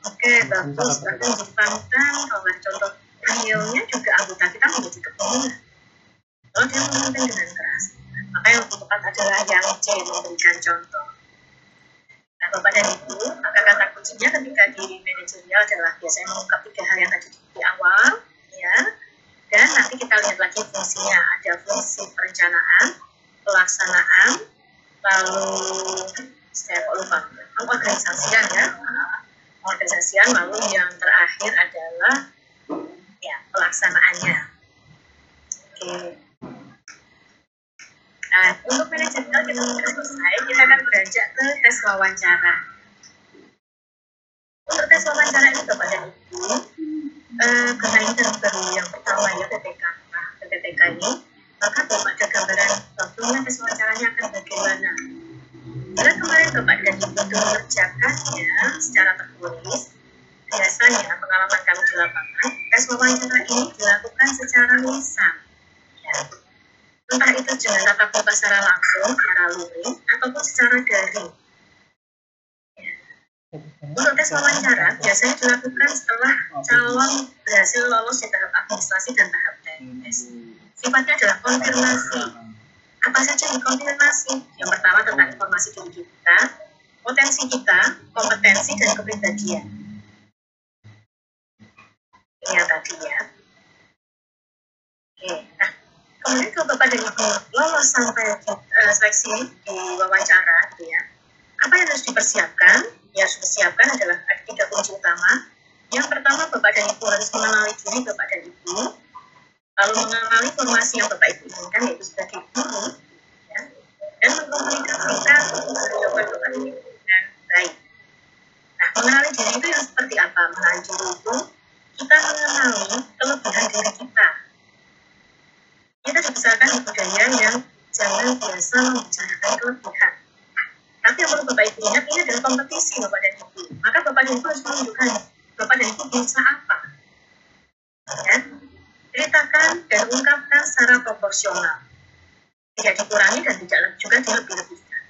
oke, bagus, bahkan menjadi panutan. Kalau ada contoh realnya juga anggota kita menjadi kepemimpinan. Kalau dia memimpin dengan keras, maka yang lebih tepat adalah yang C, memberikan contoh. Nah, Bapak dan Ibu, maka kata kuncinya ketika di manajerial adalah biasanya mengungkap 3 hal yang tadi di awal, ya. Dan nanti kita lihat lagi fungsinya. Ada fungsi perencanaan, pelaksanaan, lalu saya kok lupa, pengorganisasian ya, pengorganisasian, lalu yang terakhir adalah ya pelaksanaannya. Oke. Nah, untuk manajerial kita sudah selesai, kita akan beranjak ke tes wawancara. Untuk tes wawancara ini Bapak dan Ibu, karena ini baru yang pertama ya PPTK ini, maka Bapak ada gambaran bagaimana tes wawancaranya akan bagaimana. Karena kemarin Bapak dan Ibu itu mengerjakannya secara tertulis, biasanya pengalaman kami di lapangan, tes wawancara ini dilakukan secara lisan. Ya. entah itu dengan tatap muka secara langsung, secara luring, ataupun secara daring. Untuk tes wawancara biasanya dilakukan setelah calon berhasil lolos di tahap administrasi dan tahap tes. Sifatnya adalah konfirmasi. Apa saja yang dikonfirmasi? Yang pertama tentang informasi diri kita, potensi kita, kompetensi, dan kepribadian. Ini yang tadi ya. Oke, nah kemudian kalau Bapak dan Ibu lolos sampai seleksi di wawancara, gitu ya, apa yang harus dipersiapkan? Yang harus dipersiapkan adalah ada 3 kunci utama. Yang pertama, Bapak dan Ibu harus mengenali diri Bapak dan Ibu, lalu mengenali formasi yang Bapak Ibu inginkan, yaitu sebagai guru, ya, dan mengkomunikasikan jawaban Bapak dan Ibu dengan baik. Nah, mengenali diri itu yang seperti apa? Mengenali diri itu, kita mengenali kelebihan diri kita. Kita dibesarkan di budaya yang jangan biasa membicarakan kelebihan. Tapi yang perlu Bapak Ibu ingat, ini adalah kompetisi Bapak dan Ibu. Maka Bapak dan Ibu harus menunjukkan Bapak dan Ibu bisa apa. Ya. Ceritakan dan ungkapkan secara proporsional. Tidak dikurangi dan tidak juga dilebih-lebihkan.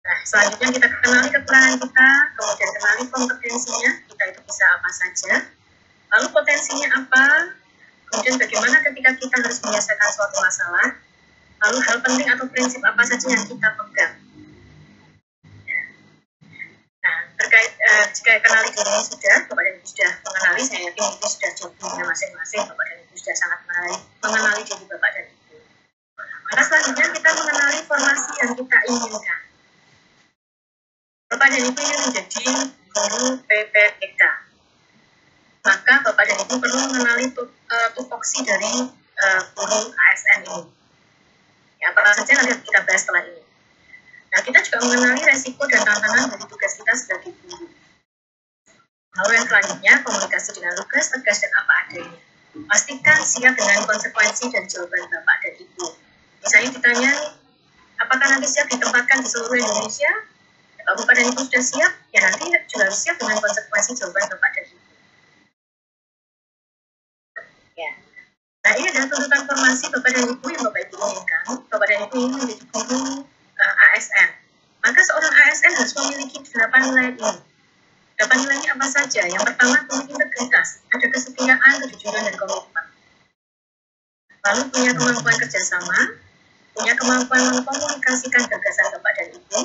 Nah, selanjutnya kita kenali kekurangan kita, kemudian kenali kompetensinya, kita itu bisa apa saja. Lalu potensinya apa, kemudian bagaimana ketika kita harus menyelesaikan suatu masalah, lalu hal penting atau prinsip apa saja yang kita pegang. Nah, terkait jika kenali diri sudah, Bapak dan Ibu sudah mengenali, saya yakin itu sudah jawabnya masing-masing, Bapak dan Ibu sudah sangat mengenali diri Bapak dan Ibu. Maka selanjutnya kita mengenali formasi yang kita inginkan. Bapak dan Ibu ingin menjadi guru PPTK. Maka Bapak dan Ibu perlu mengenali tupoksi dari guru ASN ini. Ya, apa saja nanti kita bahas setelah ini. Nah, kita juga mengenali resiko dan tantangan dari tugas kita sebagai guru. Lalu yang selanjutnya, komunikasi dengan lugas, tegas, dan apa adanya. Pastikan siap dengan konsekuensi dan jawaban Bapak dan Ibu. Misalnya ditanya, apakah nanti siap ditempatkan di seluruh Indonesia? Kalau Bapak dan Ibu sudah siap, ya nanti juga harus siap dengan konsekuensi jawaban Bapak dan Ibu. Ya. Nah, ini adalah tuntutan formasi Bapak dan Ibu yang Bapak Ibu inginkan. Bapak dan Ibu ingin menjadi guru ASN. Maka seorang ASN harus memiliki 8 nilai ini. 8 nilai ini apa saja? Yang pertama, punya integritas, ada kesetiaan, kejujuran, dan komitmen. Lalu punya kemampuan kerjasama, punya kemampuan mengkomunikasikan gagasan Bapak dan Ibu,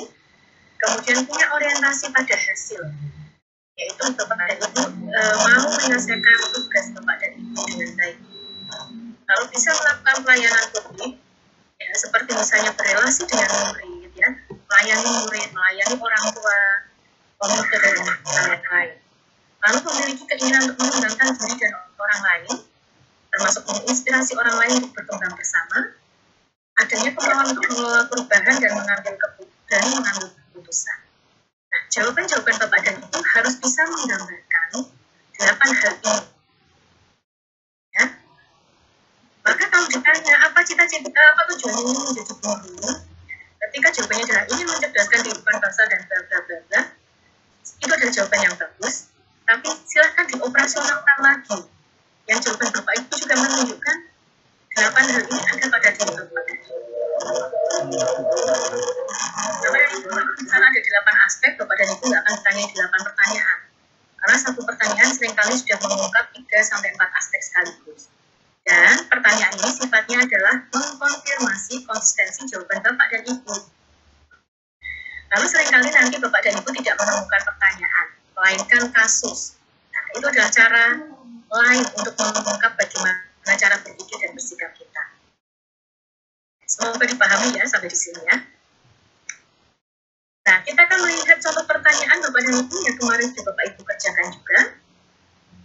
kemudian punya orientasi pada hasil, yaitu Bapak dan Ibu mau menyelesaikan tugas Bapak dan Ibu dengan baik. Lalu bisa melakukan pelayanan publik, ya, seperti misalnya berrelasi dengan murid, ya, melayani murid, melayani orang tua, pemuda, dan lain-lain. Lalu memiliki keinginan untuk mengembangkan diri dan orang lain, termasuk menginspirasi orang lain untuk berkembang bersama, adanya kemauan untuk mengelola perubahan dan mengambil keputusan. Nah, jawaban-jawaban Bapak dan Ibu harus bisa menggambarkan 8 hal ini. Ya. Maka kalau ditanya apa cita-cita, apa tujuannya ingin menjadi guru, ketika jawabannya adalah ingin mencerdaskan kehidupan bangsa dan bla bla bla bla, itu adalah jawaban yang bagus. Tapi silahkan dioperasionalkan lagi. Yang jawaban Bapak Ibu juga menunjukkan 8 hal ini ada pada diri Bapak. Bapak dan Ibu, misalnya ada 8 aspek, Bapak dan Ibu akan ditanya 8 pertanyaan. Karena satu pertanyaan seringkali sudah mengungkap 3-4 aspek sekaligus. Dan pertanyaan ini sifatnya adalah mengkonfirmasi konsistensi jawaban Bapak dan Ibu. Lalu seringkali nanti Bapak dan Ibu tidak menemukan pertanyaan, melainkan kasus. Nah, itu adalah cara lain untuk mengungkap bagaimana cara berpikir dan bersikap kita. Semoga dipahami ya sampai di sini ya. Nah, kita akan melihat contoh pertanyaan Bapak dan Ibu yang kemarin sudah Bapak Ibu kerjakan juga.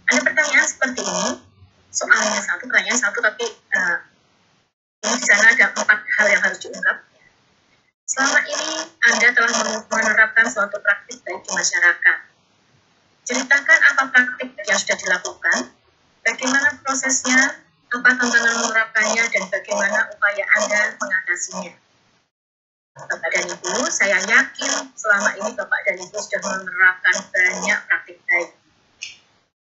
Ada pertanyaan seperti ini. Soalnya pertanyaan satu, tapi ini di sana ada 4 hal yang harus diungkap. Selama ini Anda telah menerapkan suatu praktik baik di masyarakat. Ceritakan apa praktik yang sudah dilakukan, bagaimana prosesnya, apa tantangan menerapkannya, dan bagaimana upaya Anda mengatasinya. Bapak dan Ibu, saya yakin selama ini Bapak dan Ibu sudah menerapkan banyak praktik baik.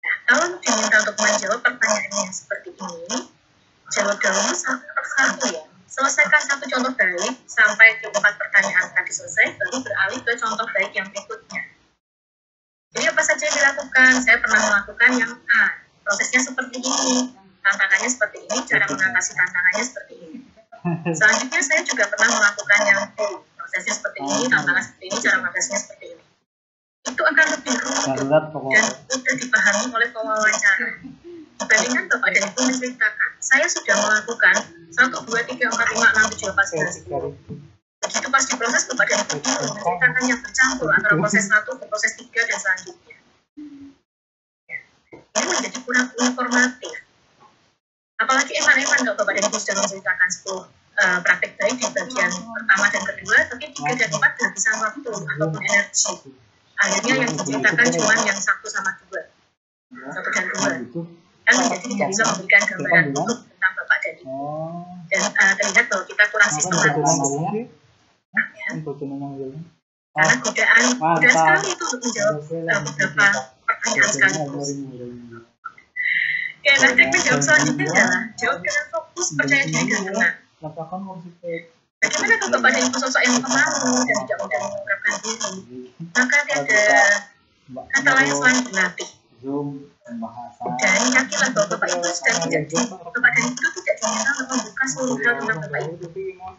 Nah, kalau diminta untuk menjawab pertanyaan yang seperti ini, jawab dahulu satu persatu ya. selesaikan satu contoh baik sampai di 4 pertanyaan tadi selesai, baru beralih ke contoh baik yang berikutnya. Jadi apa saja yang dilakukan? Saya pernah melakukan yang A, prosesnya seperti ini, tantangannya seperti ini, cara mengatasi tantangannya seperti ini. Selanjutnya saya juga pernah melakukan yang B, prosesnya seperti ini, tantangan seperti ini, cara mengatasinya seperti ini. Itu akan lebih rumit dan mudah dipahami oleh pewawancara. Dibandingkan Bapak dan Ibu menceritakan, saya sudah melakukan 1, 2, 3, 4, 5, 6, 7, 8, 9, 10. Begitu pas diproses Bapak dan Ibu menceritakan yang bercampur antara proses 1 ke proses 3 dan selanjutnya. Ini menjadi kurang informatif. Apalagi eman-eman kalau Bapak dan Ibu sudah menceritakan 10 praktek baik di bagian pertama dan kedua, tapi 3 dan 4 kehabisan waktu ataupun energi. Akhirnya yang diceritakan cuma yang 1 sama 2, 1 dan 2. Kan menjadi tidak bisa memberikan gambaran utuh tentang Bapak dan Ibu. Dan terlihat bahwa kita kurang sistematis. Karena godaan sekali itu untuk menjawab beberapa pertanyaan sekaligus. Oke, nah teknik jawab selanjutnya adalah jawab dengan fokus, percaya diri dan tenang. Bagaimana kalau Bapak dan Ibu sosok yang pemalu dan tidak mudah mengungkapkan diri? Maka tiada kata lain selain berlatih. Dan yakinlah bahwa Bapak Ibu sudah Bapak dan Ibu tidak diminta untuk membuka seluruh hal tentang Bapak Ibu.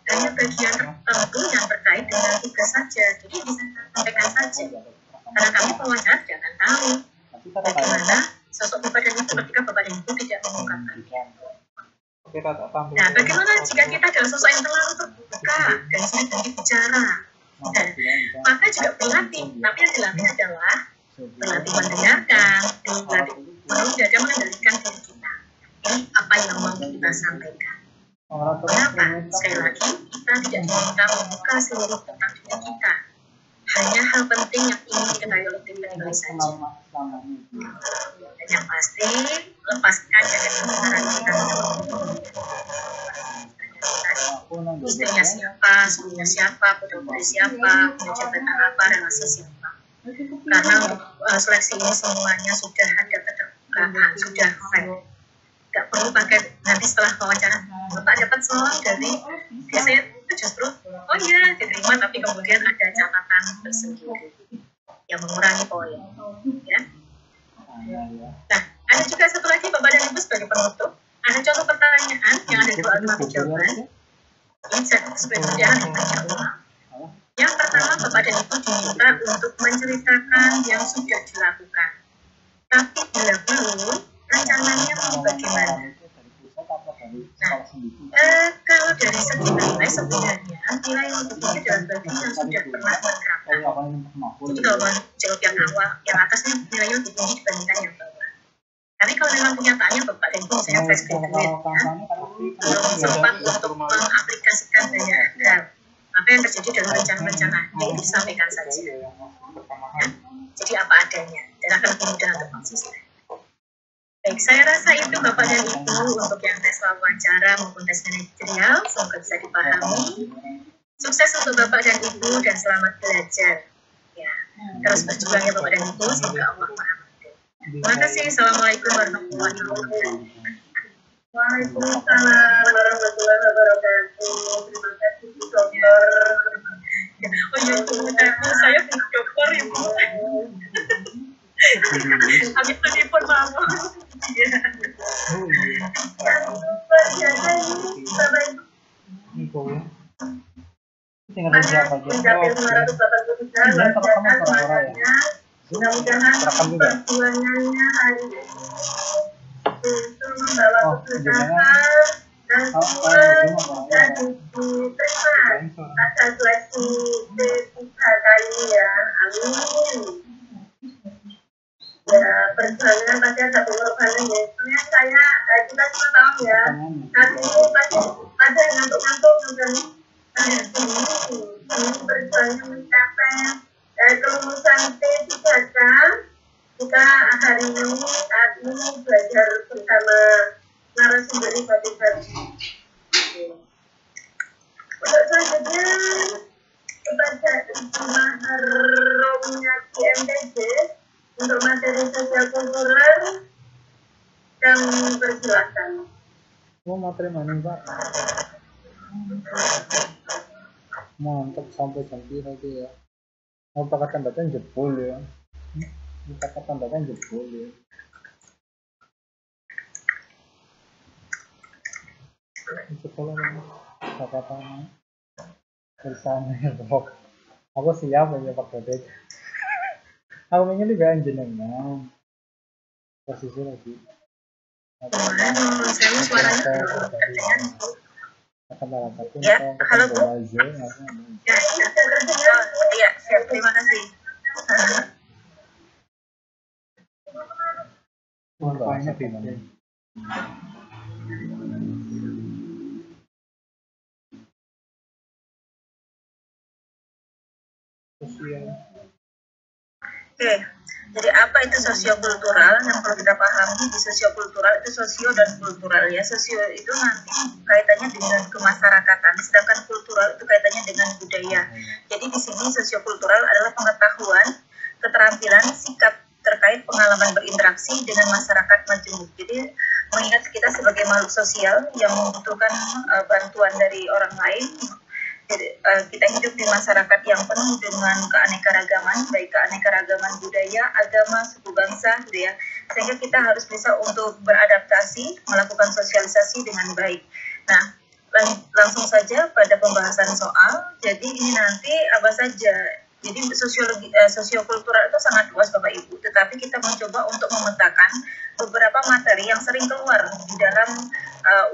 Hanya bagian tertentu yang terkait dengan tugas saja. Jadi bisa sampaikan saja. Karena kami pewawancara tidak akan tahu bagaimana sosok Bapak dan Ibu ketika Bapak dan Ibu tidak mengungkapkan. Nah, bagaimana jika kita adalah sosok yang terlalu terbuka dan sering banyak bicara? Maka juga berlatih. Tapi yang dilatih adalah berlatih mendengarkan, berlatih belajar mengendalikan diri kita. Ini apa yang mau kita sampaikan. Kenapa? Sekali lagi, kita tidak diminta membuka seluruh tentang diri kita. Hanya hal penting yang ingin diketahui oleh tim penilai saja. Dan yang pasti, lepaskan jaket kebenaran kita. Istrinya siapa, suaminya siapa, putri siapa, punya jabatan apa, relasi siapa. Karena untuk seleksi ini semuanya sudah ada keterbukaan, sudah fair. Gak perlu pakai nanti setelah wawancara Bapak dapat salam dari biasanya itu justru oh iya diterima, tapi kemudian ada catatan tersendiri yang mengurangi poin ya. Nah, ada juga satu lagi Bapak dan Ibu sebagai penutup, ada contoh pertanyaan yang ada 2 alternatif jawaban. Ini sebagai pertanyaan yang banyak ulang. Yang pertama, Bapak dan Ibu diminta untuk menceritakan yang sudah dilakukan. Tapi bila belum, rencananya mau bagaimana? Nah, kalau dari segi nilai sebenarnya nilai yang lebih tinggi adalah bagi yang sudah pernah menerapkan. Jadi kalau jawab yang awal, yang atasnya nilainya lebih tinggi dibandingkan yang bawah. Tapi kalau memang kenyataannya Bapak dan Ibu misalnya fresh graduate ya, belum sempat untuk mengaplikasikan banyak hal, apa yang terjadi dalam rencana-rencana ini disampaikan saja ya. Jadi apa adanya dan akan lebih mudah untuk konsisten. Baik, saya rasa itu Bapak dan Ibu untuk yang tes wawancara maupun tes manajerial, semoga bisa dipahami. Sukses untuk Bapak dan Ibu dan selamat belajar ya. Terus berjuang ya Bapak dan Ibu, semoga Allah merahmati. Terima kasih. Assalamualaikum warahmatullahi wabarakatuh. Waalaikumsalam warahmatullahi wabarakatuh. Terima kasih dokter. Oh iya, saya dokter Ibu. Habis itu pun mau. Yang luar biasa ini Bapak Ibu. Mencapai 583 luar biasa semangatnya. Mudah-mudahan perjuangannya hari ini itu membawa kesuksesan dan semua bisa diterima pada seleksi P3 kali ya. Amin. Ya, perjuangan pasti ada pengorbanan ya. Sebenarnya kita semua tahu ya, saat ini pasti ada ngantuk-ngantuk dan saya ini perjuangan mencapai kelulusan P3K. Kita hari ini saat ini belajar bersama narasumber tadi. Untuk selanjutnya kepada Ibu Maharomnya IMTJ untuk materi sosial kultural kami persilakan. Mau materi mana Pak? Mantap sampai jam pira itu ya. Mau pakai tanda-tanda jebol ya. Pakai tanda-tanda jebol ya. Sekolah apa bersama ya Bok. Aku siap aja Pak Dedek. Aku ingin juga jenengan posisi lagi. Saya suaranya akan melakukan ya, halo Bu. Ya, siap, terima kasih. Warnanya beda. Oke, jadi apa itu sosiokultural? Yang perlu kita pahami di sosiokultural itu sosio dan kultural ya. Sosio itu nanti kaitannya dengan kemasyarakatan, sedangkan kultural itu kaitannya dengan budaya. Jadi di sini sosiokultural adalah pengetahuan, keterampilan, sikap terkait pengalaman berinteraksi dengan masyarakat majemuk. Jadi mengingat kita sebagai makhluk sosial yang membutuhkan bantuan dari orang lain. Jadi, kita hidup di masyarakat yang penuh dengan keanekaragaman, baik keanekaragaman budaya, agama, suku bangsa, gitu ya. Sehingga kita harus bisa untuk beradaptasi, melakukan sosialisasi dengan baik. Nah, langsung saja pada pembahasan soal. Jadi ini nanti apa saja. Jadi sosiokultural itu sangat luas Bapak Ibu. Tetapi kita mencoba untuk memetakan beberapa materi yang sering keluar di dalam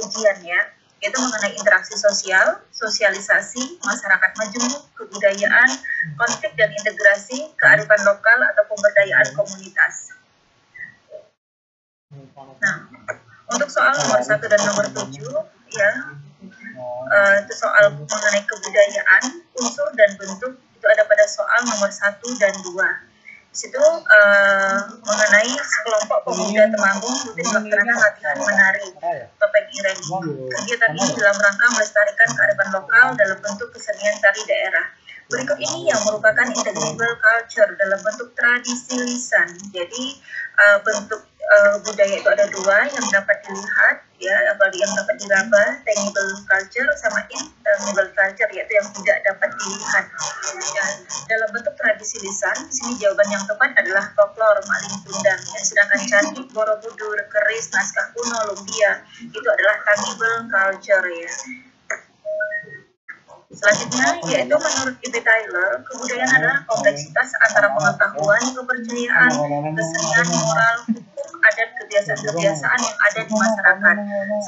ujian ya. Itu mengenai interaksi sosial, sosialisasi, masyarakat majemuk, kebudayaan, konflik dan integrasi, kearifan lokal atau pemberdayaan komunitas. Nah, untuk soal nomor 1 dan nomor 7, ya, itu soal mengenai kebudayaan, unsur dan bentuk, itu ada pada soal nomor 1 dan 2. Di situ mengenai sekelompok pemuda Temanggung rutin melaksanakan latihan menari topeng ireng. Kegiatan ini dalam rangka melestarikan kearifan lokal dalam bentuk kesenian tari daerah. Berikut ini yang merupakan intangible culture dalam bentuk tradisi lisan. Jadi bentuk budaya itu ada dua yang dapat dilihat, ya, yang dapat diraba, tangible culture sama intangible culture, yaitu yang tidak dapat dilihat. Ya, dalam bentuk tradisi lisan, di sini jawaban yang tepat adalah folklore, maling kundang. Ya, sedangkan candi, borobudur, keris, naskah kuno, lumpia itu adalah tangible culture ya. Selanjutnya, yaitu menurut E.B. Taylor, kebudayaan adalah kompleksitas antara pengetahuan, kepercayaan, kesenian, moral, hukum, adat, kebiasaan-kebiasaan yang ada di masyarakat.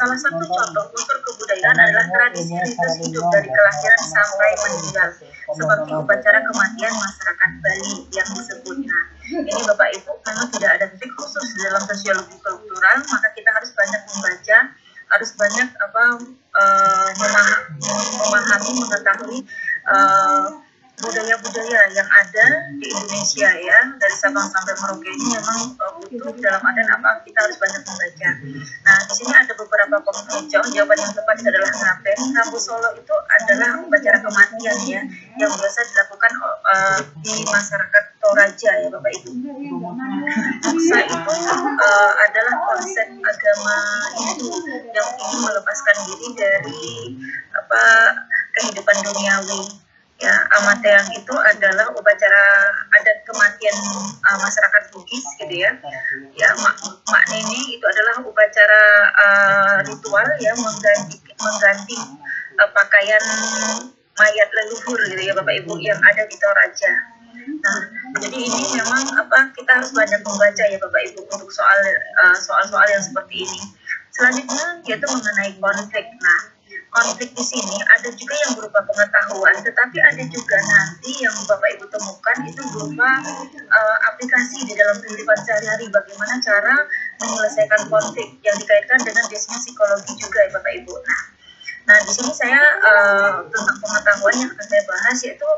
Salah satu contoh unsur kebudayaan adalah tradisi ritus hidup dari kelahiran sampai meninggal, seperti upacara kematian masyarakat Bali yang disebut. Nah, ini Bapak Ibu memang tidak ada titik khusus dalam sosiologi kultural, maka kita harus banyak membaca, harus banyak memahami, mengetahui budaya-budaya yang ada di Indonesia ya, dari Sabang sampai Merauke ini memang butuh dalam artian apa, kita harus banyak membaca. Nah, di sini ada beberapa penghijau. Jawaban yang tepat adalah ngapen. Rambu Solo itu adalah upacara kematian ya, yang biasa dilakukan di masyarakat Toraja ya Bapak Ibu. Muksa itu adalah konsep agama Hindu yang ingin melepaskan diri dari kehidupan duniawi. Ya, Amateang itu adalah upacara adat kematian masyarakat Bugis gitu ya. Ya, Mak Nene itu adalah upacara ritual ya, mengganti pakaian mayat leluhur gitu ya Bapak Ibu yang ada di Toraja. Nah, jadi ini memang kita harus banyak membaca ya Bapak Ibu untuk soal-soal yang seperti ini. Selanjutnya yaitu mengenai konflik. Nah, konflik di sini ada juga yang berupa pengetahuan, tetapi ada juga nanti yang Bapak Ibu temukan itu berupa aplikasi di dalam kehidupan sehari-hari, bagaimana cara menyelesaikan konflik yang dikaitkan dengan biasanya psikologi juga ya Bapak Ibu. Nah di sini saya tentang pengetahuan yang akan saya bahas yaitu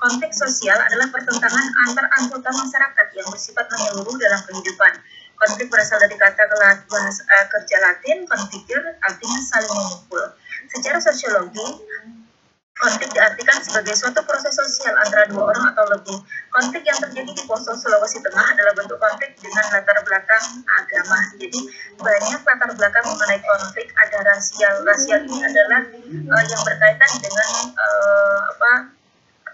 konflik sosial adalah pertentangan antar anggota masyarakat yang bersifat menyeluruh dalam kehidupan. Konflik berasal dari kata kerja Latin, configure, artinya saling memukul. Secara sosiologi, Konflik diartikan sebagai suatu proses sosial antara dua orang atau lebih. Konflik yang terjadi di Poso, Sulawesi Tengah adalah bentuk konflik dengan latar belakang agama. Jadi banyak latar belakang mengenai konflik. Ada rasial. Rasial ini adalah yang berkaitan dengan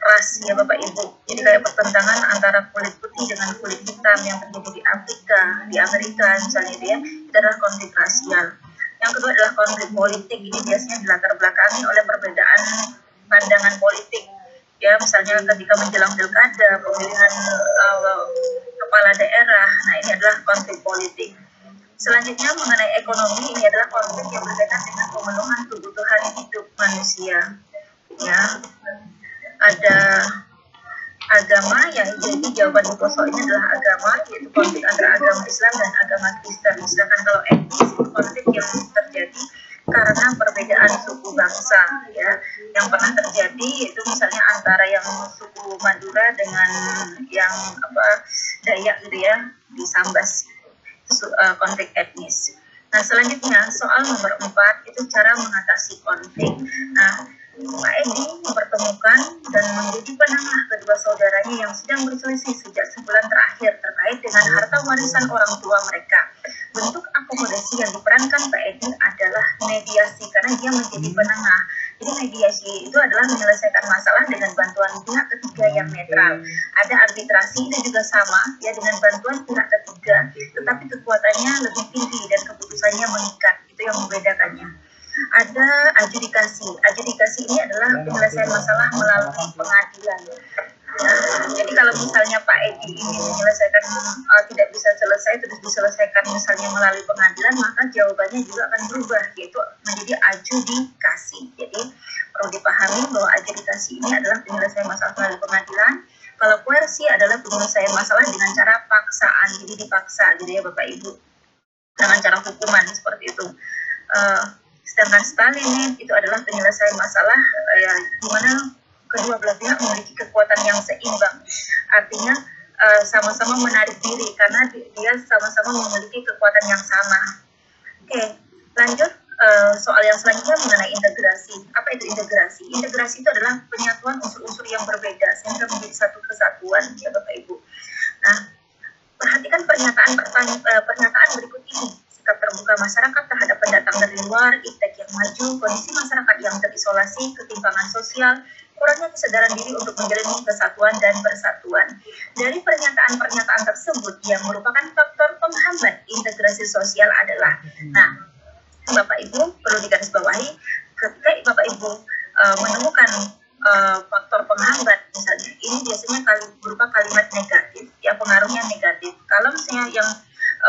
ras ya Bapak Ibu. Jadi kayak pertentangan antara kulit putih dengan kulit hitam yang terjadi di Afrika, di Amerika misalnya dia, itu adalah konflik rasial. Yang kedua adalah konflik politik. Ini biasanya dilatar belakangi oleh perbedaan pandangan politik. Ya, misalnya ketika menjelang pilkada, pemilihan kepala daerah. Nah, ini adalah konflik politik. Selanjutnya mengenai ekonomi, ini adalah konflik yang berkaitan dengan pemenuhan kebutuhan hidup manusia. Ya, ada agama yang jadi jawaban di Poso ini adalah agama, yaitu konflik antara agama Islam dan agama Kristen. Sedangkan kalau etnis itu konflik yang terjadi karena perbedaan suku bangsa, ya, yang pernah terjadi itu misalnya antara yang suku Madura dengan yang Dayak gitu ya, di Sambas, konflik etnis. Nah, selanjutnya soal nomor 4 itu cara mengatasi konflik. Nah, Pak Edi mempertemukan dan menjadi penengah kedua saudaranya yang sedang berselisih sejak sebulan terakhir terkait dengan harta warisan orang tua mereka. Bentuk akomodasi yang diperankan Pak Edi adalah mediasi, karena dia menjadi penengah. Jadi mediasi itu adalah menyelesaikan masalah dengan bantuan pihak ketiga yang netral. Ada arbitrasi, itu juga sama ya, dengan bantuan pihak ketiga, tetapi kekuatannya lebih tinggi dan keputusannya mengikat. Itu yang membedakannya. Ada adjudikasi. Adjudikasi ini adalah penyelesaian masalah melalui pengadilan. Nah, jadi kalau misalnya Pak Edi ini menyelesaikan tidak bisa selesai terus diselesaikan misalnya melalui pengadilan, maka jawabannya juga akan berubah, yaitu menjadi adjudikasi. Jadi perlu dipahami bahwa adjudikasi ini adalah penyelesaian masalah melalui pengadilan. Kalau koersi adalah penyelesaian masalah dengan cara paksaan, jadi dipaksa gitu ya Bapak Ibu, dengan cara hukuman seperti itu. Sedangkan Stalinit itu adalah penyelesaian masalah di mana kedua belah pihak memiliki kekuatan yang seimbang. Artinya sama-sama menarik diri karena dia sama-sama memiliki kekuatan yang sama. Oke, lanjut soal yang selanjutnya mengenai integrasi. Apa itu integrasi? Integrasi itu adalah penyatuan unsur-unsur yang berbeda sehingga menjadi satu kesatuan ya Bapak Ibu. Nah, perhatikan pernyataan berikut ini. Sikap terbuka masyarakat terhadap pendatang dari luar, iptek yang maju, kondisi masyarakat yang terisolasi, ketimpangan sosial, kurangnya kesadaran diri untuk menjalani kesatuan dan persatuan. Dari pernyataan-pernyataan tersebut yang merupakan faktor penghambat integrasi sosial adalah, nah, Bapak Ibu perlu digarisbawahi, ketika Bapak Ibu menemukan faktor penghambat misalnya, ini biasanya berupa kalimat negatif, ya pengaruhnya negatif. Kalau misalnya yang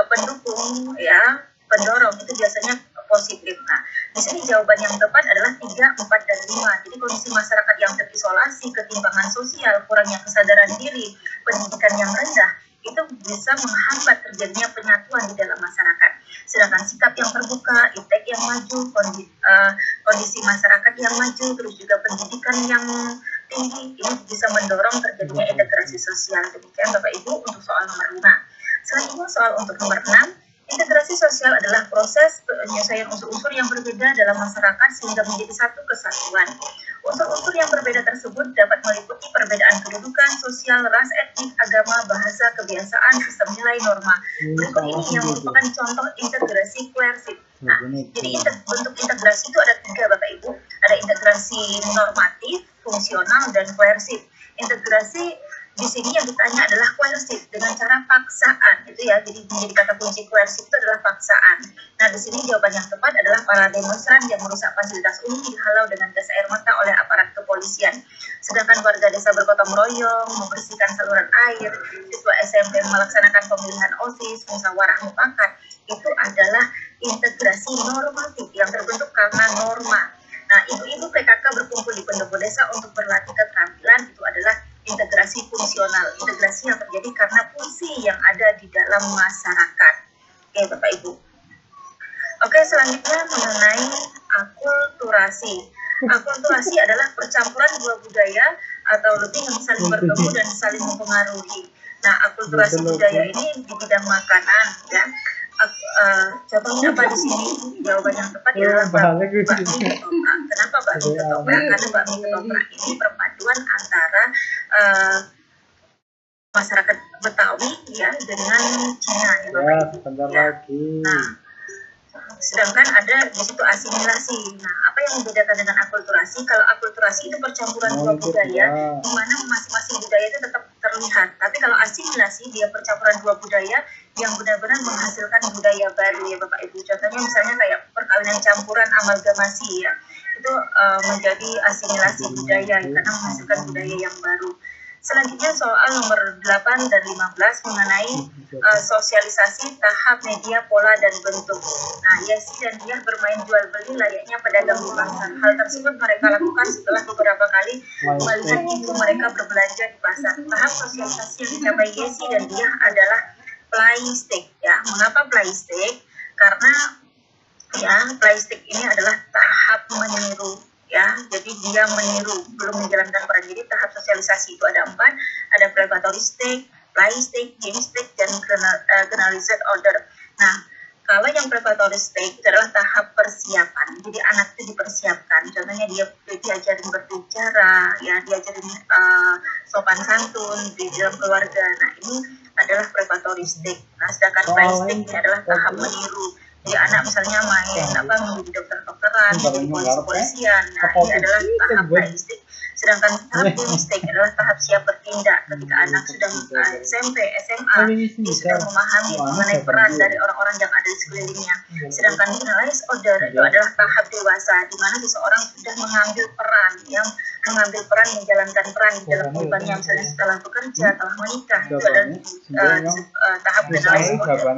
pendukung ya pendorong itu biasanya positif. Nah, di sini jawaban yang tepat adalah 3, 4, dan 5. Jadi kondisi masyarakat yang terisolasi, ketimpangan sosial, kurangnya kesadaran diri, pendidikan yang rendah, itu bisa menghambat terjadinya penyatuan di dalam masyarakat. Sedangkan sikap yang terbuka, iptek yang maju, kondisi masyarakat yang maju, terus juga pendidikan yang tinggi, ini bisa mendorong terjadinya integrasi sosial. Demikian Bapak Ibu untuk soal nomor 5. Selanjutnya soal untuk nomor 6, integrasi sosial adalah proses penyelesaian unsur-unsur yang berbeda dalam masyarakat sehingga menjadi satu kesatuan. Unsur-unsur yang berbeda tersebut dapat meliputi perbedaan kedudukan, sosial, ras, etnik, agama, bahasa, kebiasaan, sistem nilai, norma. Berikut ini yang merupakan contoh integrasi koersif. Nah, jadi bentuk integrasi itu ada 3 Bapak Ibu. Ada integrasi normatif, fungsional, dan koersif. Integrasi di sini yang ditanya adalah koersif dengan cara paksaan, itu ya. Jadi menjadi kata kunci koersif itu adalah paksaan. Nah, di sini jawaban yang tepat adalah para demonstran yang merusak fasilitas umum dihalau dengan gas air mata oleh aparat kepolisian. Sedangkan warga desa bergotong royong membersihkan saluran air, siswa SMP melaksanakan pemilihan OSIS, musyawarah mufakat. Itu adalah integrasi normatif yang terbentuk karena norma. Nah, ibu-ibu PKK berkumpul di pendopo desa untuk berlatih keterampilan, itu adalah integrasi fungsional, integrasi yang terjadi karena fungsi yang ada di dalam masyarakat. Oke, Bapak Ibu. Oke, selanjutnya mengenai akulturasi. Akulturasi adalah percampuran dua budaya atau lebih yang saling bertemu dan saling mempengaruhi. Nah, akulturasi budaya ini di bidang makanan, ya. Contohnya apa di sini? Jawaban yang tepat adalah bakmi atau Kenapa bakmi ketoprak? Karena bakmi ketoprak ini perpaduan antara masyarakat Betawi ya dengan Cina ya Bapak Ibu. Sebentar Ya. lagi. Nah, sedangkan ada di situ asimilasi. Nah, apa yang membedakan dengan akulturasi? Kalau akulturasi itu percampuran dua budaya, di mana masing-masing budaya itu tetap terlihat. Tapi kalau asimilasi dia percampuran dua budaya yang benar-benar menghasilkan budaya baru ya Bapak Ibu. Contohnya misalnya kayak perkawinan campuran amalgamasi ya. Itu menjadi asimilasi budaya karena menghasilkan budaya yang baru. Selanjutnya soal nomor 8 dan 15 mengenai sosialisasi tahap media, pola, dan bentuk. Nah, Yesi dan Diah bermain jual beli layaknya pedagang di pasar. Hal tersebut mereka lakukan setelah beberapa kali melihat ibu mereka berbelanja di pasar. Tahap sosialisasi yang dicapai Yesi dan Diah adalah playstick ya. Mengapa playstick? Karena ya playstick ini adalah tahap meniru. Ya, jadi dia meniru, belum menjalankan peran. Jadi tahap sosialisasi itu ada 4, ada preparatory stage, play stage, game stage, dan generalized order. Nah, kalau yang preparatory stage itu adalah tahap persiapan. Jadi anak itu dipersiapkan. Contohnya dia diajarin berbicara, ya diajarin sopan santun di dalam keluarga. Nah, ini adalah preparatory stage. Nah, sedangkan play stage ini adalah tahap meniru. Jadi anak misalnya main menjadi dokter-dokteran, menjadi polisi-polisian. Nah, ini adalah tahap playstick. Sedangkan tahap game stage adalah tahap siap bertindak. Ketika anak sudah SMP, SMA, dia sudah memahami mengenai peran dari orang-orang yang ada di sekelilingnya. Sedangkan generalized order itu adalah tahap dewasa, di mana seseorang sudah mengambil peran, menjalankan peran di dalam kehidupannya, misalnya setelah bekerja, setelah menikah. Itu adalah tahap generalized order.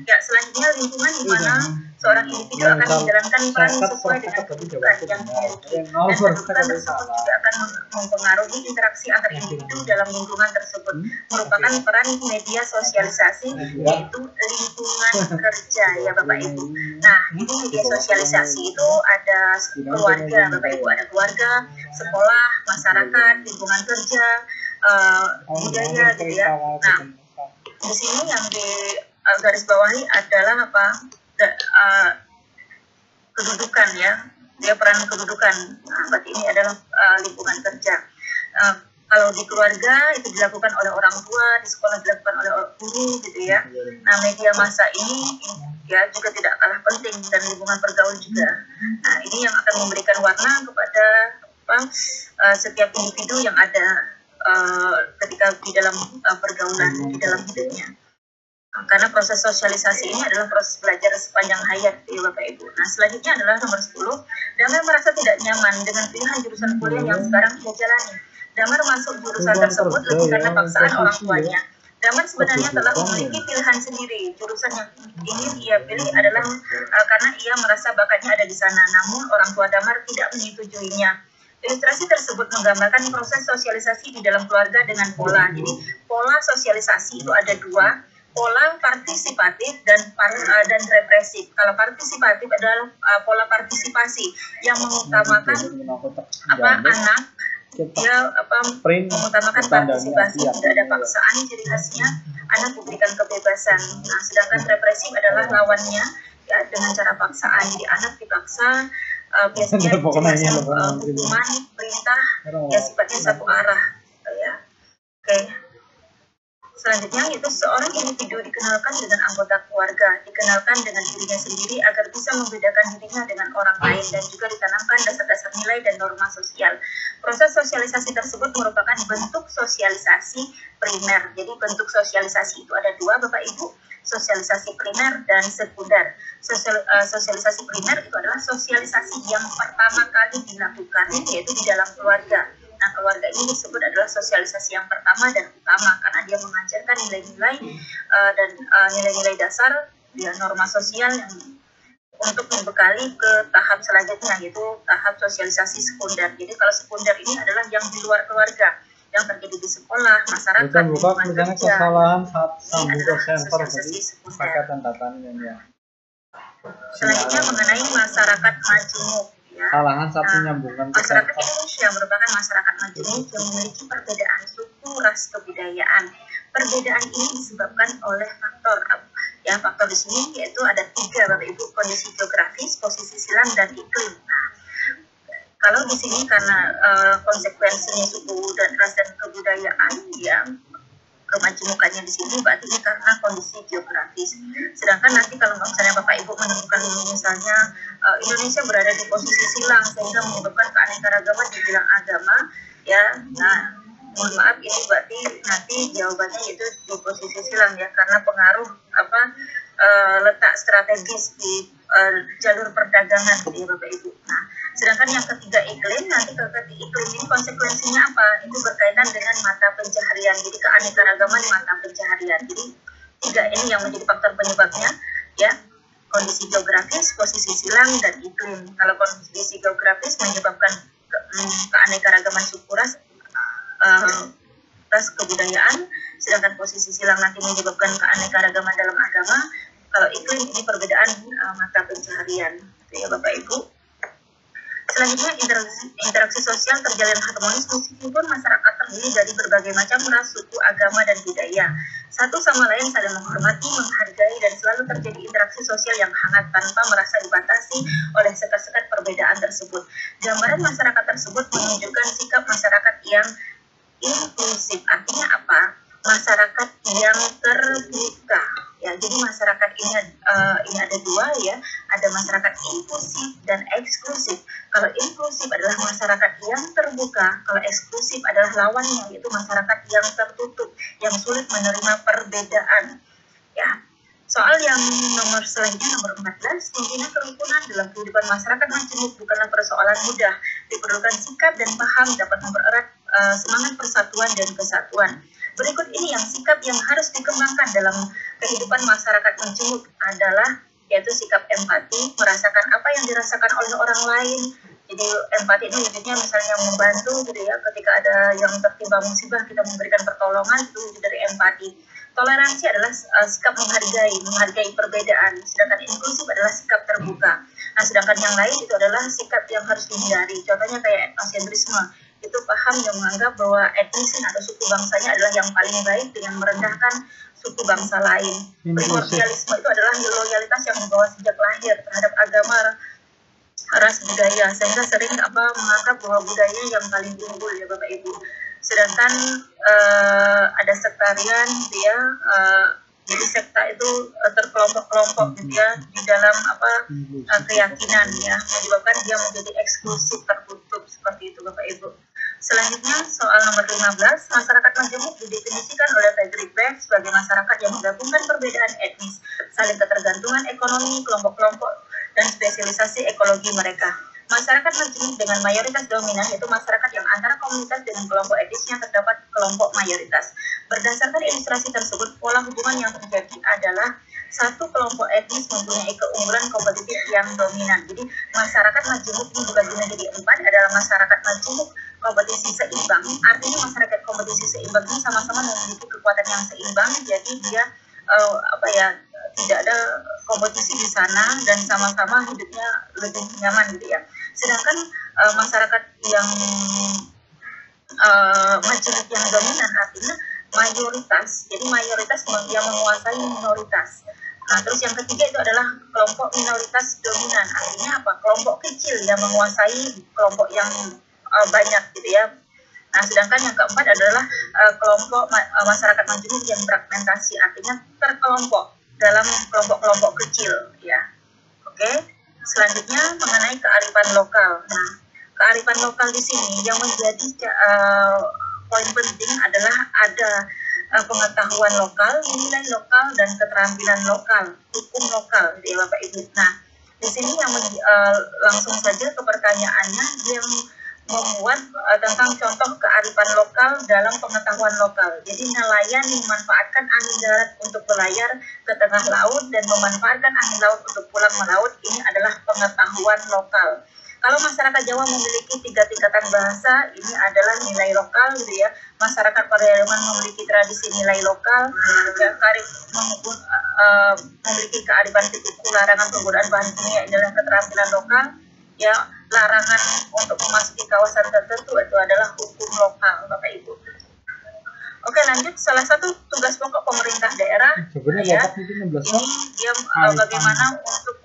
Ya, selanjutnya lingkungan di mana seorang individu akan menjalankan peran sesuai dengan kebutuhan yang dimiliki, dan kebutuhan tersebut juga akan mempengaruhi interaksi antar individu dalam lingkungan tersebut. Merupakan peran media sosialisasi, yaitu lingkungan kerja ya Bapak Ibu. Nah, ini media sosialisasi itu ada keluarga Bapak Ibu, ada keluarga, sekolah, masyarakat, lingkungan kerja, budaya gitu ya. Nah, di sini yang di garis bawahi adalah kedudukan ya, dia peran kedudukan. Nah, berarti ini adalah lingkungan kerja. Kalau di keluarga itu dilakukan oleh orang tua, di sekolah dilakukan oleh guru gitu ya. Nah, media massa ini ya juga tidak kalah penting, dan lingkungan pergaul juga. Nah, ini yang akan memberikan warna kepada setiap individu yang ada ketika di dalam pergaulan di dalam hidupnya. Karena proses sosialisasi ini adalah proses belajar sepanjang hayat ya Bapak Ibu. Nah, selanjutnya adalah nomor 10. Damar merasa tidak nyaman dengan pilihan jurusan kuliah yang sekarang ia jalani. Damar masuk jurusan tersebut lebih karena paksaan orang tuanya. Damar sebenarnya telah memiliki pilihan sendiri. Jurusan yang ingin ia pilih adalah karena ia merasa bakatnya ada di sana. Namun orang tua Damar tidak menyetujuinya. Ilustrasi tersebut menggambarkan proses sosialisasi di dalam keluarga dengan pola. Jadi pola sosialisasi itu ada 2. Pola partisipatif dan represif. Kalau partisipatif adalah pola partisipasi yang mengutamakan anak dia mengutamakan partisipasi, tidak ada paksaan, ciri khasnya anak diberikan kebebasan. Nah, sedangkan represif adalah lawannya ya dengan cara paksaan. Jadi anak dipaksa, biasanya hukuman, perintah ya sifatnya satu arah ya. Oke. Selanjutnya yaitu seorang individu dikenalkan dengan anggota keluarga, dikenalkan dengan dirinya sendiri agar bisa membedakan dirinya dengan orang lain, dan juga ditanamkan dasar-dasar nilai dan norma sosial. Proses sosialisasi tersebut merupakan bentuk sosialisasi primer. Jadi bentuk sosialisasi itu ada 2 Bapak Ibu, sosialisasi primer dan sekunder. Sosialisasi primer itu adalah sosialisasi yang pertama kali dilakukan, yaitu di dalam keluarga. Nah, keluarga ini disebut adalah sosialisasi yang pertama dan utama karena dia mengajarkan nilai-nilai dan nilai-nilai dasar ya, norma sosial yang untuk membekali ke tahap selanjutnya, yaitu tahap sosialisasi sekunder. Jadi kalau sekunder ini adalah yang di luar keluarga, yang terjadi di sekolah, masyarakat, lingkungan kerja. Kesalahan saat sambung ke sensor Sosialisasi sekunder. pakatan datanya ya. Selanjutnya mengenai masyarakat majemuk. Ya. Kesalahan saat menyambungkan ke Masyarakat sensor. Indonesia merupakan masyarakat majemuk yang memiliki perbedaan suku, ras, kebudayaan. Perbedaan ini disebabkan oleh faktor di sini yaitu ada 3 Bapak Ibu, kondisi geografis, posisi silam, dan iklim. Nah, Kalau di sini karena konsekuensinya suku dan ras dan kebudayaan ya, kemajemukannya di sini berarti ini karena kondisi geografis. Sedangkan nanti kalau misalnya Bapak Ibu menemukan misalnya Indonesia berada di posisi silang sehingga menyebabkan keanekaragaman di bidang agama ya. Nah, mohon maaf ini berarti nanti jawabannya itu di posisi silang ya, karena pengaruh letak strategis di jalur perdagangan gitu ya Bapak Ibu. Nah, sedangkan yang ketiga iklim, nanti iklim ini konsekuensinya apa? Itu berkaitan dengan mata pencaharian. Jadi keanekaragaman mata pencaharian. Jadi tiga ini yang menjadi faktor penyebabnya ya. Kondisi geografis, posisi silang, dan iklim. Kalau kondisi geografis menyebabkan keanekaragaman suku ras kebudayaan, sedangkan posisi silang nanti menyebabkan keanekaragaman dalam agama. Kalau iklim ini perbedaan mata pencaharian, gitu ya Bapak Ibu. Selanjutnya interaksi sosial terjalin harmonis meskipun masyarakat terdiri dari berbagai macam ras, suku, agama, dan budaya. Satu sama lain saling menghormati, menghargai, dan selalu terjadi interaksi sosial yang hangat tanpa merasa dibatasi oleh sekat-sekat perbedaan tersebut. Gambaran masyarakat tersebut menunjukkan sikap masyarakat yang inklusif. Artinya apa? Masyarakat yang terbuka. Ya, jadi masyarakat ini ada dua ya, ada masyarakat inklusif dan eksklusif. Kalau inklusif adalah masyarakat yang terbuka, kalau eksklusif adalah lawannya, yaitu masyarakat yang tertutup, yang sulit menerima perbedaan. Ya, soal yang nomor selanjutnya nomor 14, membina kerukunan dalam kehidupan masyarakat majemuk bukanlah persoalan mudah. Diperlukan sikap dan paham dapat mempererat semangat persatuan dan kesatuan. Berikut ini yang sikap yang harus dikembangkan dalam kehidupan masyarakat majemuk adalah yaitu sikap empati, merasakan apa yang dirasakan oleh orang lain. Jadi empati ini wujudnya misalnya membantu gitu ya, ketika ada yang tertimpa musibah kita memberikan pertolongan, itu wujud dari empati. Toleransi adalah sikap menghargai perbedaan, sedangkan inklusif adalah sikap terbuka. Nah, sedangkan yang lain itu adalah sikap yang harus dihindari. Contohnya kayak etnosentrisme, itu paham yang menganggap bahwa etnis atau suku bangsanya adalah yang paling baik dengan merendahkan suku bangsa lain. Primordialisme itu adalah loyalitas yang dibawa sejak lahir terhadap agama, ras, budaya, sehingga sering menganggap bahwa budaya yang paling unggul ya Bapak Ibu. Sedangkan ada sektarian gitu ya, jadi sekta itu terkelompok-kelompok gitu ya di dalam keyakinan ya, menyebabkan dia menjadi eksklusif, tertutup seperti itu Bapak Ibu. Selanjutnya soal nomor 15, masyarakat majemuk didefinisikan oleh Frederick Beck sebagai masyarakat yang menggabungkan perbedaan etnis, saling ketergantungan ekonomi, kelompok-kelompok, dan spesialisasi ekologi mereka. Masyarakat majemuk dengan mayoritas dominan yaitu masyarakat yang antara komunitas dengan kelompok etnisnya terdapat kelompok mayoritas. Berdasarkan ilustrasi tersebut, pola hubungan yang terjadi adalah satu kelompok etnis mempunyai keunggulan kompetitif yang dominan. Jadi masyarakat majemuk ini dibagi menjadi 4, adalah masyarakat majemuk kompetisi seimbang. Artinya masyarakat kompetisi seimbang ini sama-sama memiliki kekuatan yang seimbang, jadi dia tidak ada kompetisi di sana dan sama-sama hidupnya lebih nyaman gitu ya. Sedangkan masyarakat yang majemuk yang dominan artinya mayoritas, jadi mayoritas yang menguasai minoritas. Nah, terus yang ketiga itu adalah kelompok minoritas dominan, artinya apa? Kelompok kecil yang menguasai kelompok yang banyak gitu ya. Nah, sedangkan yang keempat adalah kelompok masyarakat majemuk yang fragmentasi, artinya terkelompok dalam kelompok-kelompok kecil ya. Oke. Selanjutnya mengenai kearifan lokal. Nah, kearifan lokal di sini yang menjadi poin penting adalah ada pengetahuan lokal, nilai lokal, dan keterampilan lokal, hukum lokal ya Bapak Ibu. Nah, di sini yang langsung saja ke pertanyaannya yang membuat tentang contoh kearifan lokal dalam pengetahuan lokal. Jadi nelayan memanfaatkan angin darat untuk berlayar ke tengah laut dan memanfaatkan angin laut untuk pulang melaut, ini adalah pengetahuan lokal. Kalau masyarakat Jawa memiliki 3 tingkatan bahasa, ini adalah nilai lokal gitu ya. Masyarakat Pariaman memiliki tradisi nilai lokal, memiliki kearifan suku, larangan penggunaan bahan kimia adalah keterampilan lokal. Ya, larangan untuk memasuki kawasan tertentu itu adalah hukum lokal, Bapak Ibu. Oke, lanjut. Salah satu tugas pokok pemerintah daerah ya, ini dia bagaimana untuk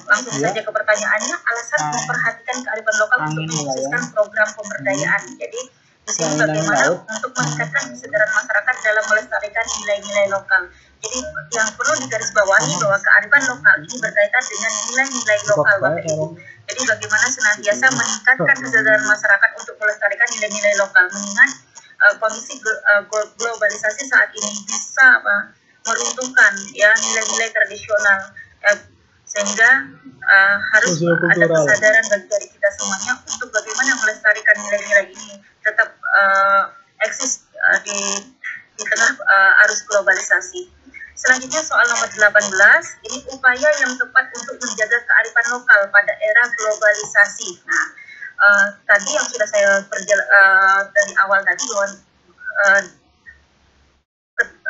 langsung saja ke pertanyaannya, alasan memperhatikan kearifan lokal untuk mengkhususkan program pemberdayaan. Jadi di sini bagaimana untuk meningkatkan kesadaran masyarakat dalam melestarikan nilai-nilai lokal. Jadi yang perlu digarisbawahi bahwa kearifan lokal ini berkaitan dengan nilai-nilai lokal, Bapak Ibu. Jadi bagaimana senantiasa meningkatkan kesadaran masyarakat untuk melestarikan nilai-nilai lokal, mengingat kondisi globalisasi saat ini bisa meruntuhkan ya nilai-nilai tradisional, sehingga harus ada kesadaran dari kita semuanya untuk bagaimana melestarikan nilai-nilai ini tetap eksis di tengah arus globalisasi. Selanjutnya soal nomor 18, ini upaya yang tepat untuk menjaga kearifan lokal pada era globalisasi. Nah, tadi yang sudah saya dari awal tadi bahwa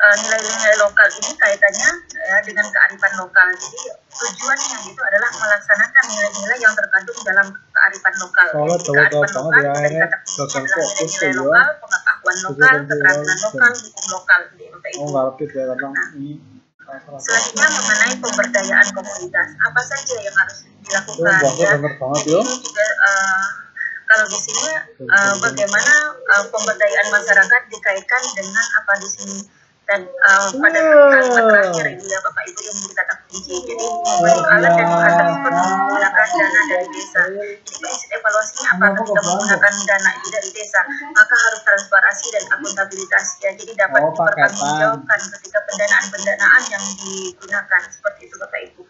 nilai-nilai lokal ini kaitannya ya, dengan kearifan lokal. Jadi tujuannya itu adalah melaksanakan nilai-nilai yang terkandung dalam kearifan lokal. Kearifan lokal adalah nilai-nilai lokal, pengetahuan lokal, keterampilan lokal, hukum lokal. Nah, selanjutnya mengenai pemberdayaan komunitas, apa saja yang harus dilakukan ya? Jadi ini juga kalau di sini bagaimana pemberdayaan masyarakat dikaitkan dengan apa di sini, dan pada kalimat terakhir ini ya Bapak Ibu yang menjadi kata kunci. Jadi membantu alat dan bahan seperti menggunakan dana dari desa. Jadi prinsip evaluasinya apa ketika menggunakan dana itu dari desa, maka harus transparansi dan akuntabilitas ya. Jadi dapat dipertanggungjawabkan ketika pendanaan yang digunakan, seperti itu Bapak Ibu.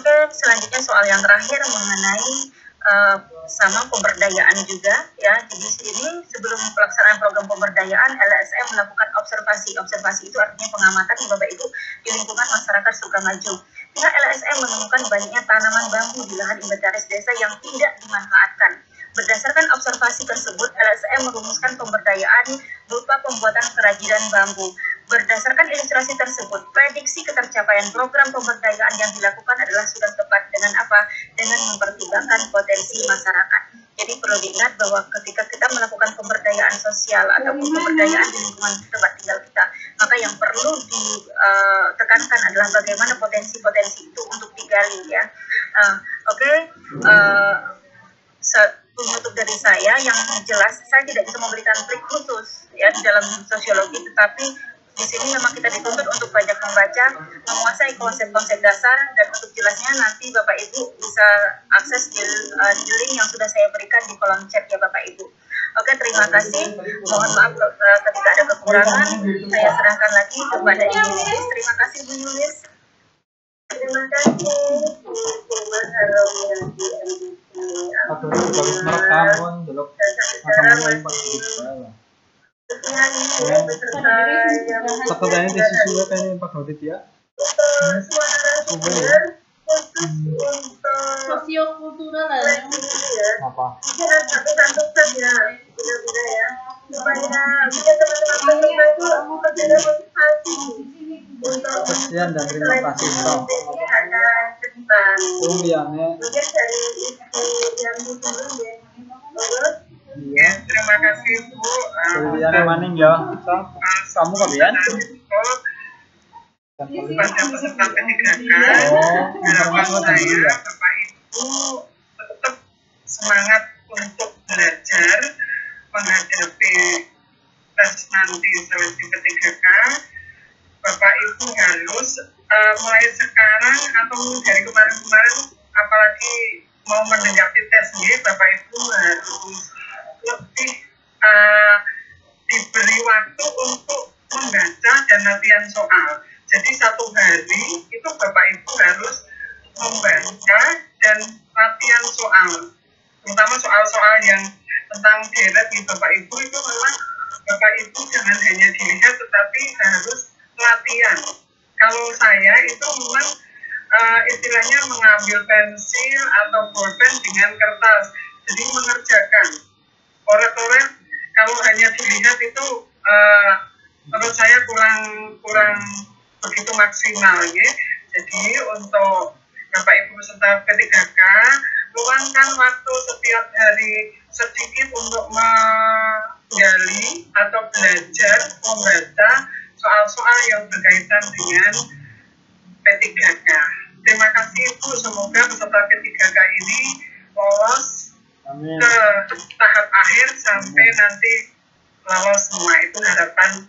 Oke, selanjutnya soal yang terakhir mengenai sama pemberdayaan juga ya. Jadi ini sebelum pelaksanaan program pemberdayaan, LSM melakukan observasi. Observasi itu artinya pengamatan ya Bapak Ibu di lingkungan masyarakat Sukamaju. Pihak LSM menemukan banyaknya tanaman bambu di lahan inventaris desa yang tidak dimanfaatkan. Berdasarkan observasi tersebut, LSM merumuskan pemberdayaan berupa pembuatan kerajinan bambu. Berdasarkan ilustrasi tersebut, prediksi ketercapaian program pemberdayaan yang dilakukan adalah sudah tepat dengan apa? Dengan mempertimbangkan potensi masyarakat. Jadi perlu diingat bahwa ketika kita melakukan pemberdayaan sosial ataupun pemberdayaan di lingkungan tempat tinggal kita, maka yang perlu ditekankan adalah bagaimana potensi-potensi itu untuk digali ya. Penutup dari saya yang jelas, saya tidak bisa memberikan trik khusus ya di dalam sosiologi, tetapi di sini memang kita dituntut untuk banyak membaca, menguasai konsep-konsep dasar, dan untuk jelasnya nanti Bapak Ibu bisa akses di link yang sudah saya berikan di kolom chat ya Bapak Ibu. Oke, terima kasih. Mohon maaf ketika ada kekurangan. Saya serahkan lagi kepada Ibu Yulis. Terima kasih Bu Yulis. Terima kasih Mas Haromi. Aduh, bagus merekam belum katanya di sisi kayaknya Pak Audit ya. Sosiokultural apa? Satu-satu saja, benar-benar ya. Supaya bisa teman-teman itu bekerja motivasi untuk Sekian dan terima kasih. ada kehidupan. Kemudiannya. Mungkin dari yang dulu ya. Iya. Terima kasih Bu. Kemudiannya maning ya. Kamu kemudian? Pada peserta P3K, harapan saya Bapak Ibu tetap semangat untuk belajar menghadapi tes nanti seleksi P3K. Bapak Ibu harus mulai sekarang atau dari kemarin-kemarin, apalagi mau mendekati tes ini, Bapak Ibu harus lebih diberi waktu untuk membaca dan latihan soal. Jadi satu hari itu Bapak Ibu harus membaca dan latihan soal, terutama soal-soal yang tentang deret di Bapak Ibu itu memang Bapak Ibu jangan hanya dilihat tetapi harus latihan. Kalau saya itu memang istilahnya mengambil pensil atau bolpen dengan kertas, jadi mengerjakan. Oret-oret kalau hanya dilihat itu menurut saya kurang begitu maksimal ya. Jadi untuk Bapak Ibu peserta P3K, luangkan waktu setiap hari sedikit untuk menggali atau belajar membaca soal-soal yang berkaitan dengan P3K. Terima kasih Ibu, semoga peserta P3K ini lolos Amin. ke tahap akhir sampai nanti lolos semua. Itu harapan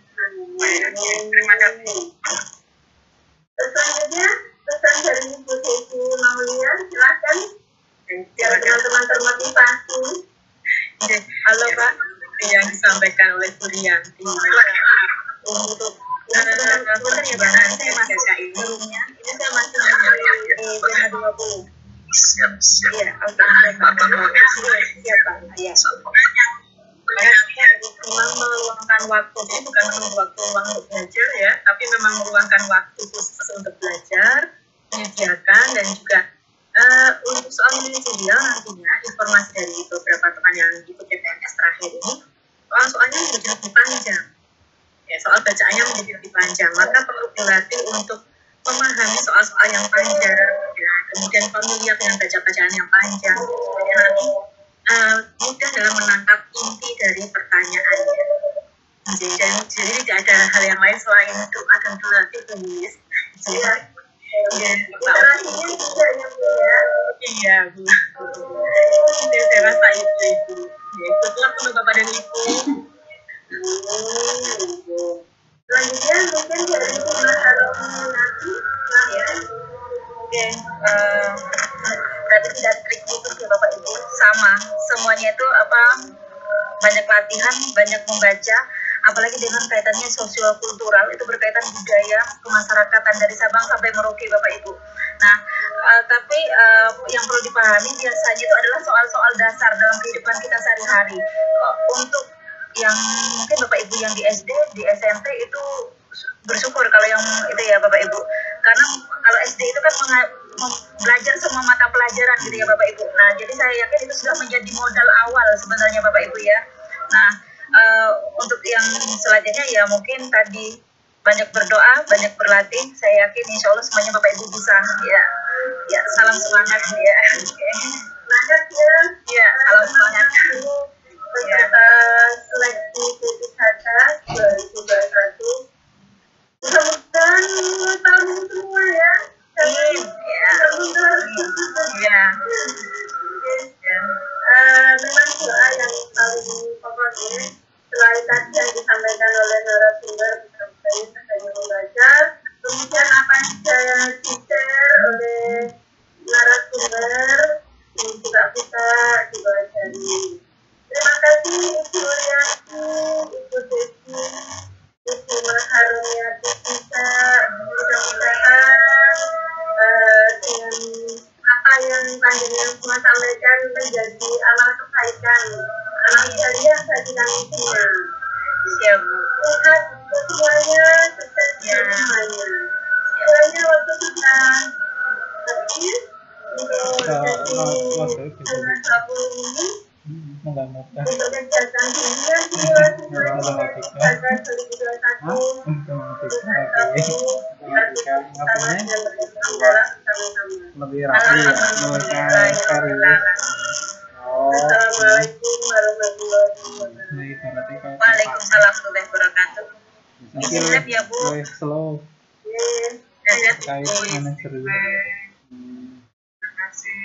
saya. Terima kasih. Selanjutnya pesan dari Ibu Desi Maulia, silakan biar teman-teman termotivasi. Halo Pak, yang disampaikan oleh Bu Rianti untuk penerimaan PKK ini saya masih di zona 20. Iya, oke, siap Pak. Iya. Memang meluangkan waktu, ini bukan waktu luang untuk belajar ya, tapi memang meluangkan waktu khusus untuk belajar, menyediakan dan juga untuk soal manajerial nantinya informasi dari beberapa teman yang ikut PPNS terakhir ini, soalnya menjadi lebih panjang. Ya, soal bacaannya menjadi lebih panjang, maka perlu dilatih untuk memahami soal-soal yang panjang, ya, kemudian familiar dengan bacaan yang panjang, supaya nanti mudah dalam menangkap inti dari pertanyaannya. Jadi tidak ada hal yang lain selain doa dan berlatih menulis. Literasinya juga ya Bu ya. Iya Bu. Saya rasa itu. Ya, itulah penutupan dari Ibu. Selanjutnya mungkin dari Mas Harominati. Oke, berarti tidak trik itu ya Bapak Ibu, sama semuanya itu banyak latihan, banyak membaca, apalagi dengan kaitannya sosiokultural, itu berkaitan budaya kemasyarakatan dari Sabang sampai Merauke Bapak Ibu. Nah, tapi yang perlu dipahami biasanya itu adalah soal-soal dasar dalam kehidupan kita sehari-hari. Untuk yang mungkin Bapak Ibu yang di SD, di SMP itu bersyukur kalau yang itu ya Bapak Ibu, karena kalau SD itu kan belajar semua mata pelajaran gitu ya Bapak Ibu. Nah, jadi saya yakin itu sudah menjadi modal awal sebenarnya Bapak Ibu ya. Nah, untuk yang selanjutnya ya mungkin tadi banyak berdoa, banyak berlatih. Saya yakin insya Allah semuanya Bapak Ibu bisa ya. Ya, salam semangat ya. Semangat ya. Ya, salam semangat. Peserta seleksi P3K 2021. Mudah-mudahan tahu semua ya. Amin. Ya. Ya. Memang doa yang paling pokoknya selain tadi yang disampaikan oleh narasumber misalnya membaca, kemudian apa yang saya share oleh narasumber ini juga bisa dipelajari. Terima kasih Ibu Rianti, Ibu Desi, Ibu Maharuniati bisa mudah-mudahan dengan apa yang panjenengan semua sampaikan menjadi amal kebaikan, amal jariah bagi kami semua. Siap. Sehat semuanya, sukses semuanya. Kiranya waktu kita habis untuk sesi 20 ini. Untuk kegiatan dimulai lebih rapi ya, Assalamualaikum warahmatullahi wabarakatuh. Waalaikumsalam warahmatullahi wabarakatuh. Siap ya Bu. slow Terima Terima kasih.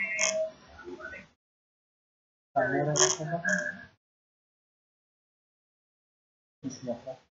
Terima kasih.